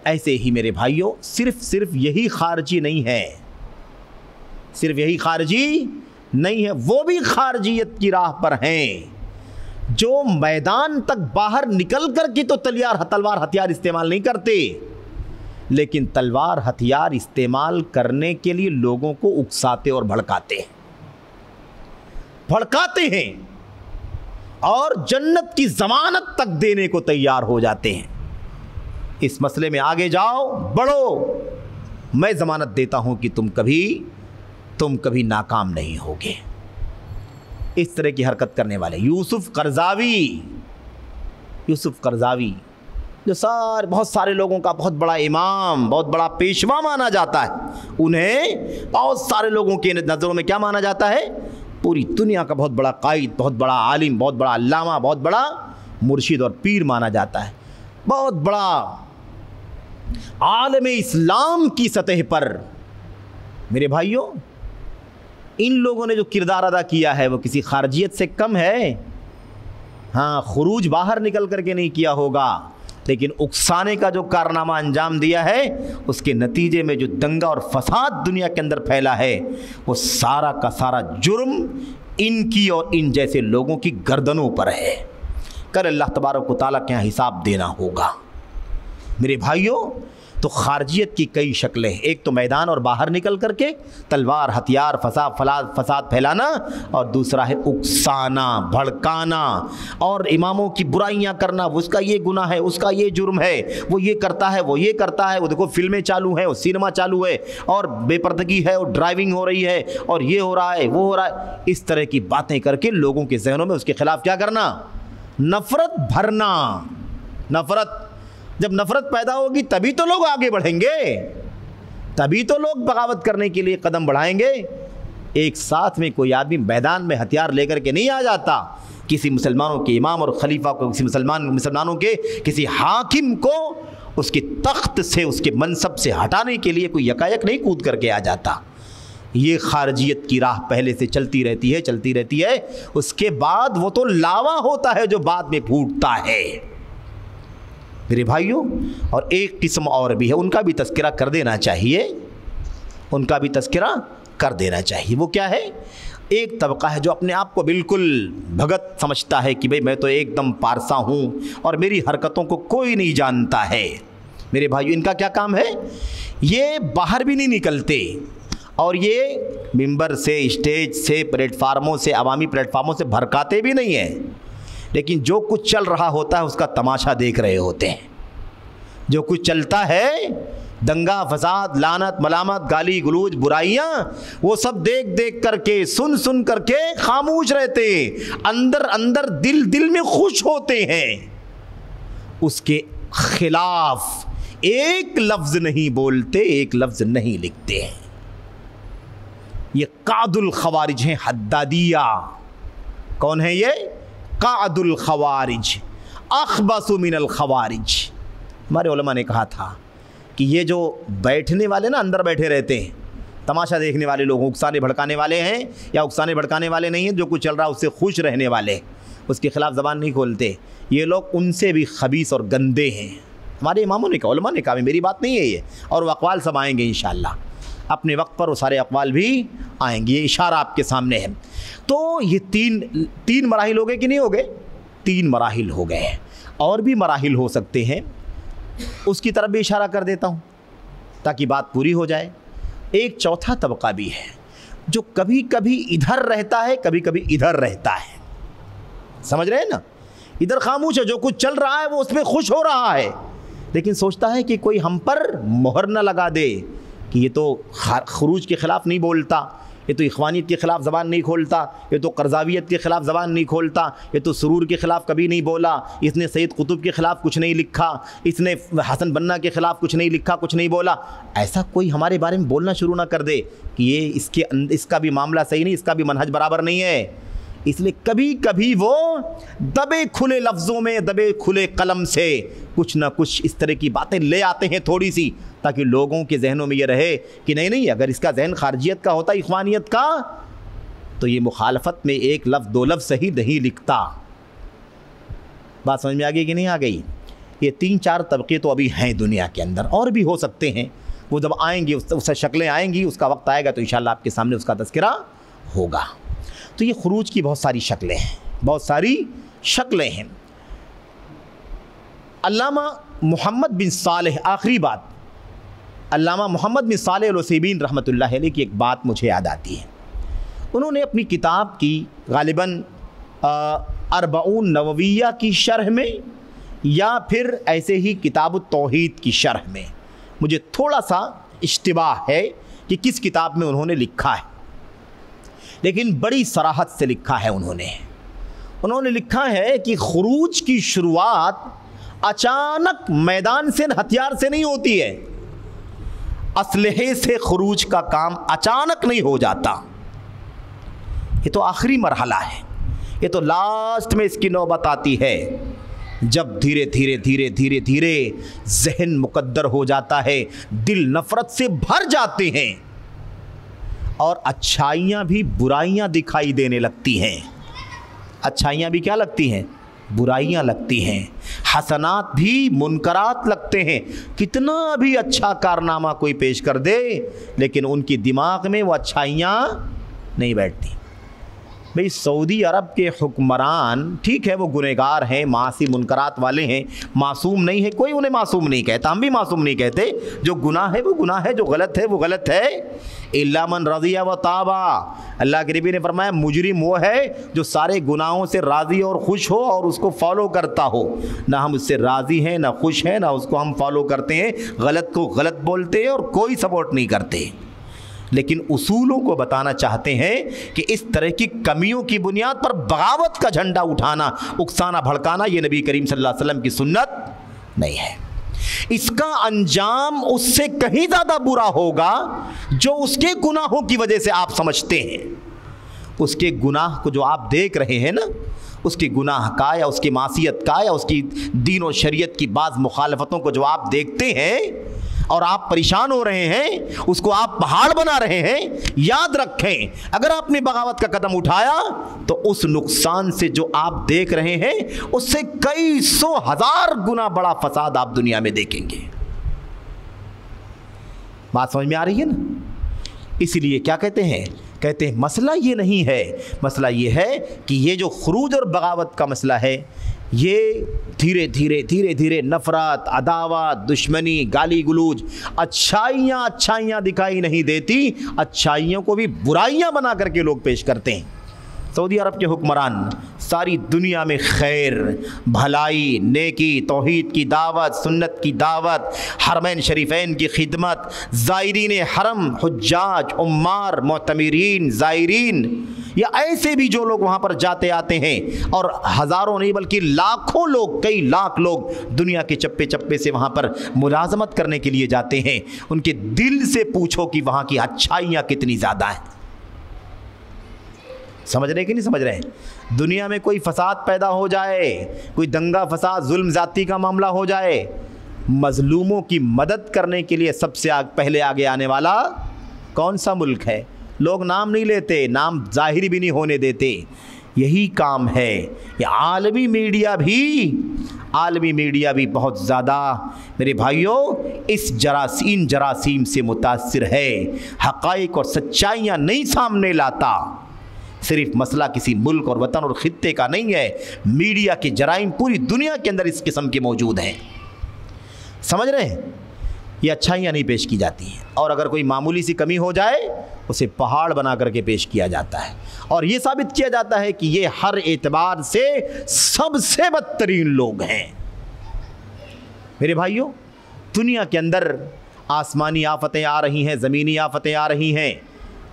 Speaker 1: ऐसे ही मेरे भाइयों, सिर्फ यही खारजी नहीं है, सिर्फ यही खारजी नहीं है, वो भी खारजियत की राह पर हैं जो मैदान तक बाहर निकल कर के तो तलवार हथियार इस्तेमाल नहीं करते, लेकिन तलवार हथियार इस्तेमाल करने के लिए लोगों को उकसाते और भड़काते हैं और जन्नत की जमानत तक देने को तैयार हो जाते हैं। इस मसले में आगे जाओ, बढ़ो, मैं ज़मानत देता हूं कि तुम कभी नाकाम नहीं होगे। इस तरह की हरकत करने वाले यूसुफ करज़ावी यूसुफ करज़ावी, जो बहुत सारे लोगों का बहुत बड़ा इमाम, बहुत बड़ा पेशवा माना जाता है, उन्हें बहुत सारे लोगों के नज़रों में क्या माना जाता है? पूरी दुनिया का बहुत बड़ा कायद, बहुत बड़ा आलिम, बहुत बड़ा अल्लामा, बहुत बड़ा मुर्शिद और पीर माना जाता है। बहुत बड़ा आलम इस्लाम की सतह पर मेरे भाइयों, इन लोगों ने जो किरदार अदा किया है वो किसी खारजियत से कम है। हाँ, खुरूज बाहर निकल करके नहीं किया होगा, लेकिन उकसाने का जो कारनामा अंजाम दिया है, उसके नतीजे में जो दंगा और फसाद दुनिया के अंदर फैला है, वो सारा का सारा जुर्म इनकी और इन जैसे लोगों की गर्दनों पर है। कल अल्लाह तबारक व तआला के यहाँ हिसाब देना होगा। मेरे भाइयों, तो खारजियत की कई शक्लें, एक तो मैदान और बाहर निकल करके तलवार, हथियार, फसाद फैलाना, और दूसरा है उकसाना, भड़काना और इमामों की बुराइयां करना। उसका ये गुनाह है, उसका ये जुर्म है, वो ये करता है, वो ये करता है, वो देखो फिल्में चालू हैं, वो सिनेमा चालू है, और बेपर्दगी है, और ड्राइविंग हो रही है, और ये हो रहा है, वो हो रहा है। इस तरह की बातें करके लोगों के जहनों में उसके खिलाफ क्या करना? नफ़रत भरना। नफ़रत, जब नफ़रत पैदा होगी तभी तो लोग आगे बढ़ेंगे, तभी तो लोग बगावत करने के लिए कदम बढ़ाएंगे। एक साथ में कोई आदमी मैदान में हथियार लेकर के नहीं आ जाता। किसी मुसलमानों के इमाम और खलीफा को, किसी मुसलमानों के किसी हाकिम को उसके तख्त से, उसके मनसब से हटाने के लिए कोई यकायक नहीं कूद करके आ जाता। ये खारजियत की राह पहले से चलती रहती है। उसके बाद वो तो लावा होता है जो बाद में फूटता है मेरे भाइयों। और एक किस्म और भी है, उनका भी तज़किरा कर देना चाहिए, उनका भी तज़किरा कर देना चाहिए। वो क्या है? एक तबका है जो अपने आप को बिल्कुल भगत समझता है कि भाई मैं तो एकदम पारसा हूँ और मेरी हरकतों को कोई नहीं जानता है। मेरे भाइयों, इनका क्या काम है? ये बाहर भी नहीं निकलते और ये मिंबर से, स्टेज से, प्लेटफार्मों से, अवामी प्लेटफार्मों से भड़काते भी नहीं हैं, लेकिन जो कुछ चल रहा होता है उसका तमाशा देख रहे होते हैं। जो कुछ चलता है, दंगा फसाद, लानत, मलामत, गाली गलूज, बुराइयां, वो सब देख देख करके, सुन सुन करके खामोश रहते, अंदर अंदर दिल में खुश होते हैं। उसके खिलाफ एक लफ्ज नहीं बोलते, एक लफ्ज नहीं लिखते हैं। ये कादुल खवारिज हैं, हद्दादिया। कौन है ये? कादुल खवारिज, अखबसु मिनल खवारिज। हमारे उलमा ने कहा था कि ये जो बैठने वाले ना, अंदर बैठे रहते हैं, तमाशा देखने वाले लोग, उकसाने भड़काने वाले हैं या उकसाने भड़काने वाले नहीं हैं, जो कुछ चल रहा है उससे खुश रहने वाले, उसके खिलाफ ज़बान नहीं खोलते, ये लोग उनसे भी खबीस और गंदे हैं। हमारे इमामों ने कहा, उलमा ने कहा, मेरी बात नहीं है ये, और वो अक़वाल सब आएंगे इंशाअल्लाह, अपने वक्त पर वो सारे अक़वाल भी आएंगे। ये इशारा आपके सामने है। तो ये तीन मराहिल हो गए कि नहीं हो गए? 3 मराहिल हो गए, और भी मराहिल हो सकते हैं, उसकी तरफ भी इशारा कर देता हूँ ताकि बात पूरी हो जाए। एक चौथा तबका भी है जो कभी कभी इधर रहता है, कभी कभी इधर रहता है। समझ रहे हैं ना? इधर खामोश है, जो कुछ चल रहा है वो उसमें खुश हो रहा है, लेकिन सोचता है कि कोई हम पर मोहर न लगा दे कि ये तो खरूज के ख़िलाफ़ नहीं बोलता, ये तो इख्वानियत के ख़िलाफ़ ज़बान नहीं खोलता, ये तो करज़ावियत के ख़िलाफ़ ज़बान नहीं खोलता, ये तो सुरूर के ख़िलाफ़ कभी नहीं बोला, इसने सैयद कुतुब के ख़िलाफ़ कुछ नहीं लिखा, इसने हसन बन्ना के ख़िलाफ़ कुछ नहीं लिखा, कुछ नहीं बोला। ऐसा कोई हमारे बारे में बोलना शुरू ना कर दे कि ये इसका भी मामला सही नहीं, इसका भी मनहज बराबर नहीं है। इसलिए कभी कभी वो दबे खुले लफ्ज़ों में, दबे खुले कलम से कुछ ना कुछ इस तरह की बातें ले आते हैं थोड़ी सी, ताकि लोगों के जहनों में ये रहे कि नहीं, अगर इसका जहन खारजियत का होता, इख्वानियत का, तो ये मुखालफत में 1 लफ्ज़ 2 लफ्ज़ सही नहीं लिखता। बात समझ में आ गई कि नहीं आ गई? ये 3-4 तबके तो अभी हैं दुनिया के अंदर, और भी हो सकते हैं। वो जब आएंगी, उससे शक्लें आएंगी, उसका वक्त आएगा तो इंशाअल्लाह आपके सामने उसका तज़किरा होगा। तो ये खुरूज की बहुत सारी शक्लें हैं, बहुत सारी शक्लें हैं। अल्लामा मोहम्मद बिन सालेह, आखिरी बात, अल्लामा मोहम्मद बिन सालेह अल-उसैमीन रहमतुल्लाह अलैह की एक बात मुझे याद आती है। उन्होंने अपनी किताब की गालिबन अर्बऊन नवविया की शरह में या फिर ऐसे ही किताब तौहीद की शरह में, मुझे थोड़ा सा इश्तिबाह है कि किस किताब में उन्होंने लिखा है, लेकिन बड़ी सराहत से लिखा है उन्होंने। उन्होंने लिखा है कि खुरूज की शुरुआत अचानक मैदान से, हथियार से नहीं होती है। असलहे से खुरूज का काम अचानक नहीं हो जाता। ये तो आखिरी मरहला है, ये तो लास्ट में इसकी नौबत आती है, जब धीरे धीरे धीरे धीरे धीरे जहन मुकद्दर हो जाता है, दिल नफरत से भर जाते हैं और अच्छाइयाँ भी बुराइयाँ दिखाई देने लगती हैं। अच्छाइयाँ भी क्या लगती हैं? बुराइयाँ लगती हैं। हसनात भी मुनकरात लगते हैं। कितना भी अच्छा कारनामा कोई पेश कर दे, लेकिन उनकी दिमाग में वो अच्छाइयाँ नहीं बैठती। भाई सऊदी अरब के हुक्मरान ठीक है, वो गुनहगार हैं, मासी मुनकरात वाले हैं, मासूम नहीं है, कोई उन्हें मासूम नहीं कहता, हम भी मासूम नहीं कहते। जो गुनाह है वो गुनाह है, जो गलत है वो गलत है। इल्ला मन रज़िया व ताबा, अल्लाह के नबी ने फरमाया मुजरिम वो है जो सारे गुनाहों से राज़ी और खुश हो और उसको फॉलो करता हो। ना हम उससे राज़ी हैं, ना खुश हैं, ना उसको हम फॉलो करते हैं, गलत को गलत बोलते हैं और कोई सपोर्ट नहीं करते। लेकिन उसूलों को बताना चाहते हैं कि इस तरह की कमियों की बुनियाद पर बगावत का झंडा उठाना, उकसाना, भड़काना, ये नबी करीम सल्लल्लाहु अलैहि वसल्लम की सुन्नत नहीं है। इसका अंजाम उससे कहीं ज़्यादा बुरा होगा जो उसके गुनाहों की वजह से आप समझते हैं। उसके गुनाह को जो आप देख रहे हैं ना, उसके गुनाह का या उसकी मासियत का या उसकी दीन और शरीयत की बाज़ मुखालफतों को जो आप देखते हैं और आप परेशान हो रहे हैं, उसको आप पहाड़ बना रहे हैं, याद रखें अगर आपने बगावत का कदम उठाया तो उस नुकसान से जो आप देख रहे हैं उससे कई सौ हजार गुना बड़ा फसाद आप दुनिया में देखेंगे। बात समझ में आ रही है ना? इसीलिए क्या कहते हैं मसला ये नहीं है, मसला ये है कि ये जो खुरूज और बगावत का मसला है, ये धीरे धीरे धीरे धीरे नफ़रत, अदावत, दुश्मनी, गाली गलूज, अच्छाइयाँ दिखाई नहीं देती, अच्छाइयों को भी बुराइयाँ बना करके लोग पेश करते हैं। सऊदी अरब के हुक्मरान सारी दुनिया में खैर, भलाई, नेकी, तौहीद की दावत, सुन्नत की दावत, हरमैन शरीफैन की खिदमत, ज़ायरीन हरम, हुज्जाज, उम्मार, मोतमिरीन, ज़ायरीन, या ऐसे भी जो लोग वहाँ पर जाते आते हैं, और हज़ारों नहीं बल्कि लाखों लोग, कई लाख लोग दुनिया के चप्पे चप्पे से वहाँ पर मुलाजमत करने के लिए जाते हैं। उनके दिल से पूछो कि वहाँ की अच्छाइयाँ कितनी ज़्यादा हैं। समझ रहे कि नहीं समझ रहे हैं? दुनिया में कोई फसाद पैदा हो जाए, कोई दंगा फसाद, जुल्म ज़ाती का मामला हो जाए, मज़लूमों की मदद करने के लिए सबसे पहले आगे आने वाला कौन सा मुल्क है? लोग नाम नहीं लेते, नाम ज़ाहिर भी नहीं होने देते। यही काम है। ये आलमी मीडिया भी बहुत ज़्यादा मेरे भाइयों इस जरासीम से मुतासिर है। हक़ाइक़ और सच्चाइयाँ नहीं सामने लाता। सिर्फ मसला किसी मुल्क और वतन और खित्ते का नहीं है, मीडिया के जराइम पूरी दुनिया के अंदर इस किस्म के मौजूद हैं। समझ रहे हैं? ये अच्छाइयाँ नहीं पेश की जाती हैं, और अगर कोई मामूली सी कमी हो जाए उसे पहाड़ बना करके पेश किया जाता है, और ये साबित किया जाता है कि ये हर एतबार से सबसे बदतरीन लोग हैं। मेरे भाइयों, दुनिया के अंदर आसमानी आफतें आ रही हैं, ज़मीनी आफतें आ रही हैं।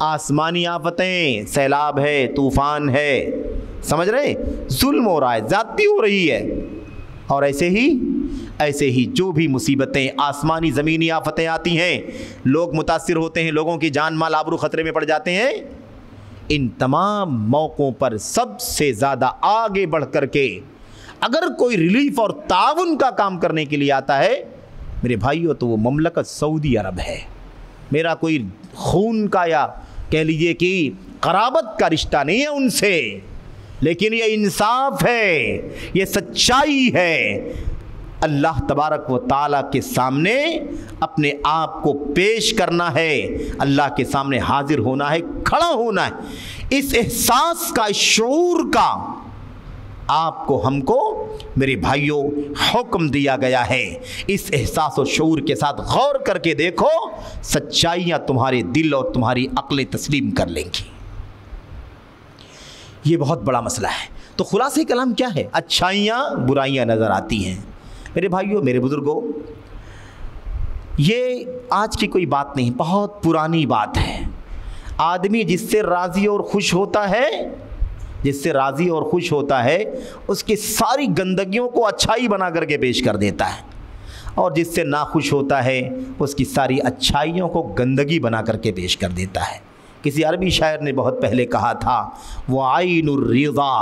Speaker 1: आसमानी आफतें, सैलाब है, तूफ़ान है, समझ रहे? जुल्म हो रहा है, ज़्यादती हो रही है। और ऐसे ही जो भी मुसीबतें, आसमानी ज़मीनी आफतें आती हैं, लोग मुतासिर होते हैं, लोगों की जान माल आबरू ख़तरे में पड़ जाते हैं। इन तमाम मौक़ों पर सबसे ज़्यादा आगे बढ़ कर के अगर कोई रिलीफ और ताउन का काम करने के लिए आता है मेरे भाइयों, तो वो ममलकत सऊदी अरब है। मेरा कोई खून का या कह लीजिए कि क़राबत का रिश्ता नहीं है उनसे, लेकिन ये इंसाफ है, ये सच्चाई है। अल्लाह तबारक व ताला के सामने अपने आप को पेश करना है, अल्लाह के सामने हाजिर होना है, खड़ा होना है। इस एहसास का, इस शऊर का आपको, हमको मेरे भाइयों हुक्म दिया गया है। इस एहसास और शऊर के साथ गौर करके देखो, सच्चाइयाँ तुम्हारे दिल और तुम्हारी अक्लें तस्लीम कर लेंगी। ये बहुत बड़ा मसला है। तो खुलासे कलाम क्या है? अच्छाइयाँ बुराइयाँ नज़र आती हैं। मेरे भाइयों, मेरे बुज़ुर्गों, ये आज की कोई बात नहीं, बहुत पुरानी बात है। आदमी जिससे राज़ी और खुश होता है जिससे राज़ी और खुश होता है उसकी सारी गंदगियों को अच्छाई बना करके पेश कर देता है, और जिससे नाखुश होता है उसकी सारी अच्छाइयों को गंदगी बना करके पेश कर देता है। किसी अरबी शायर ने बहुत पहले कहा था, वो आइनुर रिज़ा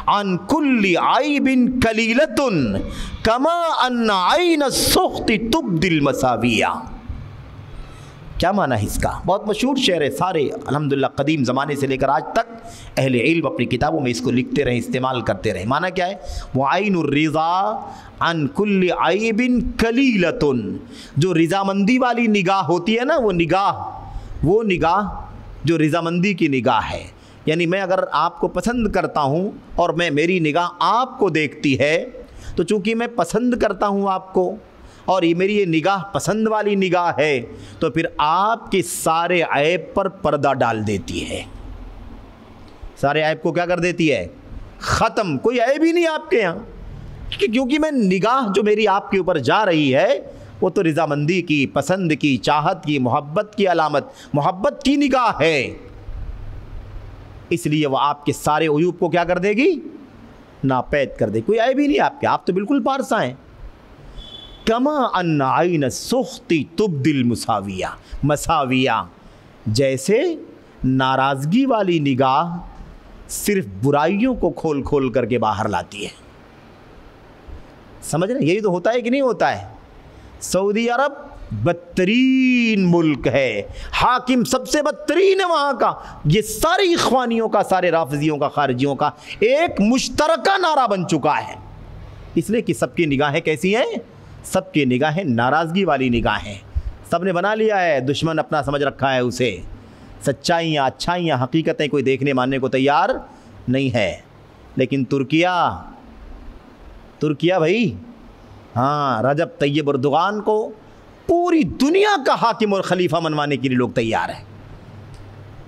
Speaker 1: अन कुल्ली आइबिन कलीलतुन कमा अन्न आइन सुख्ती तुब्दिल मसाविया। क्या माना है इसका? बहुत मशहूर शेर है, सारे अल्हम्दुलिल्लाह कदीम ज़माने से लेकर आज तक अहले इल्म अपनी किताबों में इसको लिखते रहे, इस्तेमाल करते रहे। माना क्या है? वो आइनुर रिज़ा अन कुल्ली आइबिन कलीलतुन, जो रिज़ामंदी वाली निगाह होती है ना, वो निगाह जो रिज़ामंदी की निगाह है, यानी मैं अगर आपको पसंद करता हूँ और मेरी निगाह आपको देखती है, तो चूँकि मैं पसंद करता हूँ आपको और ये निगाह पसंद वाली निगाह है, तो फिर आपके सारे ऐब पर पर्दा डाल देती है। सारे ऐब को क्या कर देती है? ख़त्म। कोई ऐब ही नहीं आपके यहाँ, क्योंकि मैं निगाह जो मेरी आपके ऊपर जा रही है वो तो रिज़ामंदी की, पसंद की, चाहत की, मोहब्बत की अलामत, मोहब्बत की निगाह है। इसलिए वह आपके सारे उयूब को क्या कर देगी? नापैद कर देगी। कोई ऐब ही नहीं आपके, आप तो बिल्कुल पारसा हैं। कमा अन्ना आइन सुख्ती तुब्दिल मसाविया, जैसे नाराज़गी वाली निगाह सिर्फ बुराइयों को खोल खोल करके बाहर लाती है। समझ रहे? यही तो होता है कि नहीं होता है? सऊदी अरब बदतरीन मुल्क है, हाकिम सबसे बदतरीन है वहाँ का। ये सारे इख्वानियों का, सारे राफिजियों का, खारिजियों का एक मुश्तरका नारा बन चुका है, इसलिए कि सबकी निगाहें कैसी हैं? सबकी निगाहें नाराज़गी वाली निगाहें। सब ने बना लिया है, दुश्मन अपना समझ रखा है उसे। सच्चाइयाँ, अच्छाइयाँ, हकीकतें कोई देखने मानने को तैयार नहीं है। लेकिन तुर्किया भाई, हाँ, रजब तैयब अर्दोगान को पूरी दुनिया का हाकिम और खलीफा मनवाने के लिए लोग तैयार हैं।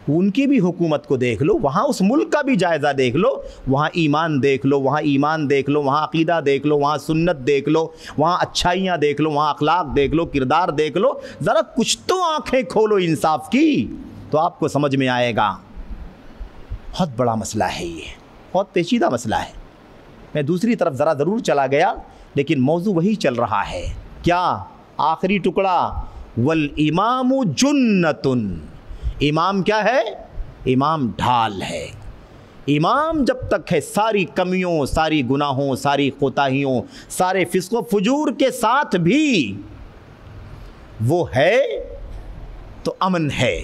Speaker 1: उनकी भी हुकूमत को देख लो, वहाँ उस मुल्क का भी जायज़ा देख लो, वहाँ ईमान देख लो, वहाँ ईमान देख लो, वहाँ अक़ीदा देख लो, वहाँ सुन्नत देख लो, वहाँ अच्छाइयाँ देख लो, वहाँ अखलाक देख लो, किरदार देख लो। ज़रा कुछ तो आँखें खोलो इंसाफ की, तो आपको समझ में आएगा। बहुत बड़ा मसला है ये, बहुत पेचीदा मसला है। मैं दूसरी तरफ ज़रा ज़रूर चला गया, लेकिन मौजू वही चल रहा है। क्या? आखिरी टुकड़ा, वल इमामु जुन्नतुन। इमाम क्या है? इमाम ढाल है। इमाम जब तक है सारी कमियों, सारी गुनाहों, सारी कोताहियों, सारे फिस्को फुजूर के साथ भी वो है तो अमन है,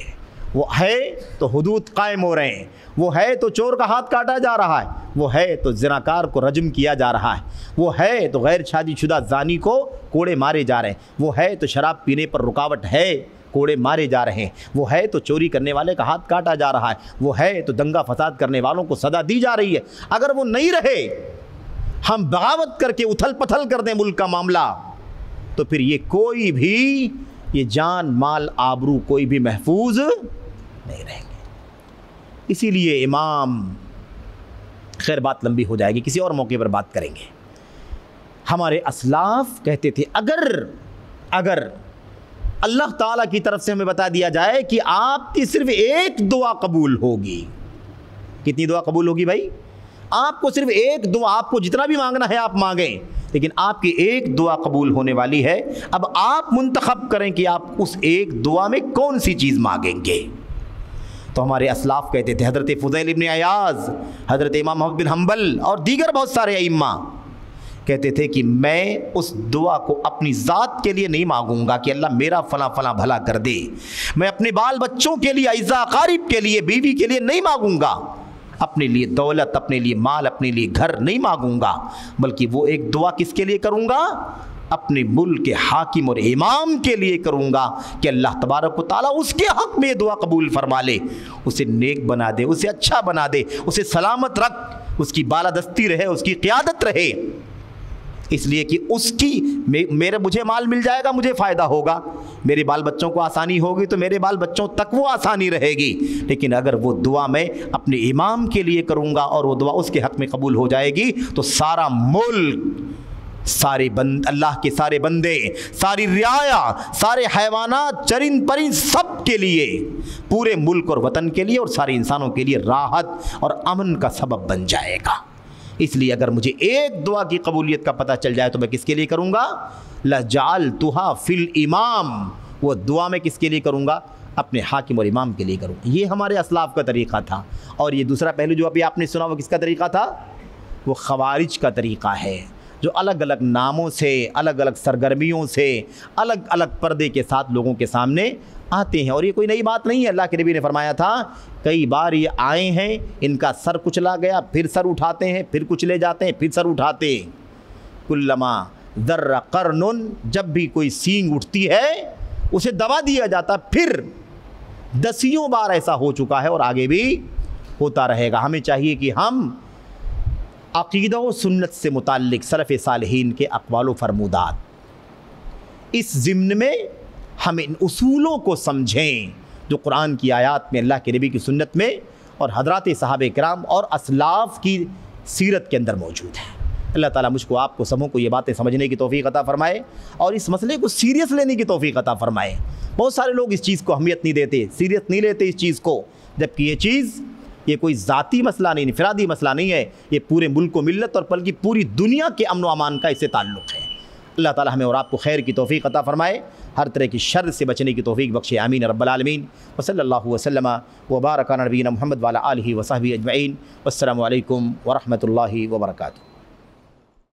Speaker 1: वो है तो हुदूद कायम हो रहे हैं, वो है तो चोर का हाथ काटा जा रहा है, वो है तो ज़िनाकार को रजम किया जा रहा है, वो है तो गैर शादीशुदा जानी को कोड़े मारे जा रहे हैं, वो है तो शराब पीने पर रुकावट है, कोड़े मारे जा रहे हैं, वो है तो चोरी करने वाले का हाथ काटा जा रहा है, वो है तो दंगा फसाद करने वालों को सज़ा दी जा रही है। अगर वो नहीं रहे, हम बगावत करके उथल पथल कर दें मुल्क का मामला, तो फिर ये कोई भी, ये जान माल आबरू कोई भी महफूज नहीं रहेंगे। इसीलिए इमाम, खैर बात लंबी हो जाएगी, किसी और मौके पर बात करेंगे। हमारे असलाफ कहते थे अगर अल्लाह ताला की तरफ से हमें बता दिया जाए कि आपकी सिर्फ एक दुआ कबूल होगी। कितनी दुआ कबूल होगी भाई? आपको सिर्फ एक दुआ, आपको जितना भी मांगना है आप मांगें, लेकिन आपकी एक दुआ कबूल होने वाली है। अब आप मुंतखब करें कि आप उस एक दुआ में कौन सी चीज़ मांगेंगे। तो हमारे असलाफ कहते थे, हज़रत फ़ुज़ैल इब्न अयाज़, हज़रत इमाम अहमद बिन हम्बल और दीगर बहुत सारे अइम्मा कहते थे कि मैं उस दुआ को अपनी ज़ात के लिए नहीं मांगूंगा कि अल्लाह मेरा फ़ला फ़ला भला कर दे, मैं अपने बाल बच्चों के लिए, अइज़ा अक़ारिब के लिए, बीवी के लिए नहीं मांगूंगा, अपने लिए दौलत, अपने लिए माल, अपने लिए घर नहीं मांगूंगा, बल्कि वो एक दुआ किसके लिए करूंगा? अपने मुल्क के हाकिम और इमाम के लिए करूंगा कि अल्लाह तबारक व तआला उसके हक़ में दुआ कबूल फरमा ले, उसे नेक बना दे, उसे अच्छा बना दे, उसे सलामत रख, उसकी बालादस्ती रहे, उसकी क़ियादत रहे। इसलिए कि उसकी मुझे माल मिल जाएगा, मुझे फ़ायदा होगा, मेरे बाल बच्चों को आसानी होगी तो मेरे बाल बच्चों तक वो आसानी रहेगी। लेकिन अगर वो दुआ मैं अपने इमाम के लिए करूँगा और वो दुआ उसके हक़ में कबूल हो जाएगी, तो सारा मुल्क, अल्लाह के सारे बंदे, सारी रियाया, सारे हैवानात, चरिंद परिंद, सब के लिए, पूरे मुल्क और वतन के लिए और सारे इंसानों के लिए राहत और अमन का सबब बन जाएगा। इसलिए अगर मुझे एक दुआ की कबूलियत का पता चल जाए तो मैं किसके लिए करूँगा? लजालतुहा फिल इमाम, वो दुआ मैं किसके लिए करूँगा? अपने हाकिम और इमाम के लिए करूँ। ये हमारे असलाफ का तरीक़ा था। और ये दूसरा पहलू जो अभी आपने सुना वो किसका तरीक़ा था? वो ख़वारिज का तरीक़ा है, जो अलग अलग नामों से, अलग अलग सरगर्मियों से, अलग अलग पर्दे के साथ लोगों के सामने आते हैं। और ये कोई नई बात नहीं है। अल्लाह के नबी ने फरमाया था कई बार ये आए हैं, इनका सर कुचला गया, फिर सर उठाते हैं, फिर कुचले जाते हैं, फिर सर उठाते। कुल्लमा ज़र्रा कर्नुन, जब भी कोई सींग उठती है उसे दबा दिया जाता। फिर दसियों बार ऐसा हो चुका है और आगे भी होता रहेगा। हमें चाहिए कि हम अक़ीदा व सुन्नत से मुताल्लिक़ सलफ़ सालिहीन के अक़वाल व फ़रमूदात, इस ज़िम्न में हम इन उसूलों को समझें जो कुरान की आयत में, अल्लाह के नबी की सुन्नत में और हज़रात सहाबे किराम और असलाफ़ की सीरत के अंदर मौजूद है। अल्लाह ताला मुझको, आपको, सबों को ये बातें समझने की तौफ़ीक़ अता फ़रमाए और इस मसले को सीरियस लेने की तौफ़ीक़ अता फ़रमाए। बहुत सारे लोग इस चीज़ को अहमियत नहीं देते, सीरियस नहीं लेते इस चीज़ को, जबकि ये चीज़, ये कोई ज़ाती मसला नहीं, इनफरादी मसला नहीं है, ये पूरे मुल्क व मिल्लत और बल्कि पूरी दुनिया के अमन व अमान का इससे ताल्लुक़ है। अल्लाह ताला हमें और आपको खैर की तौफ़ीक़ अता फ़रमाए, हर तरह की शर से बचने की तौफ़ीक़ बख्शे। आमीन रब्बल आलमीन। व सल्लल्लाहु वसल्लम व बारक अला नबीना मुहम्मद व अला आलिहि व सहबिहि अजमईन। वस्सलामु अलैकुम व रहमतुल्लाहि व बरकातुहू।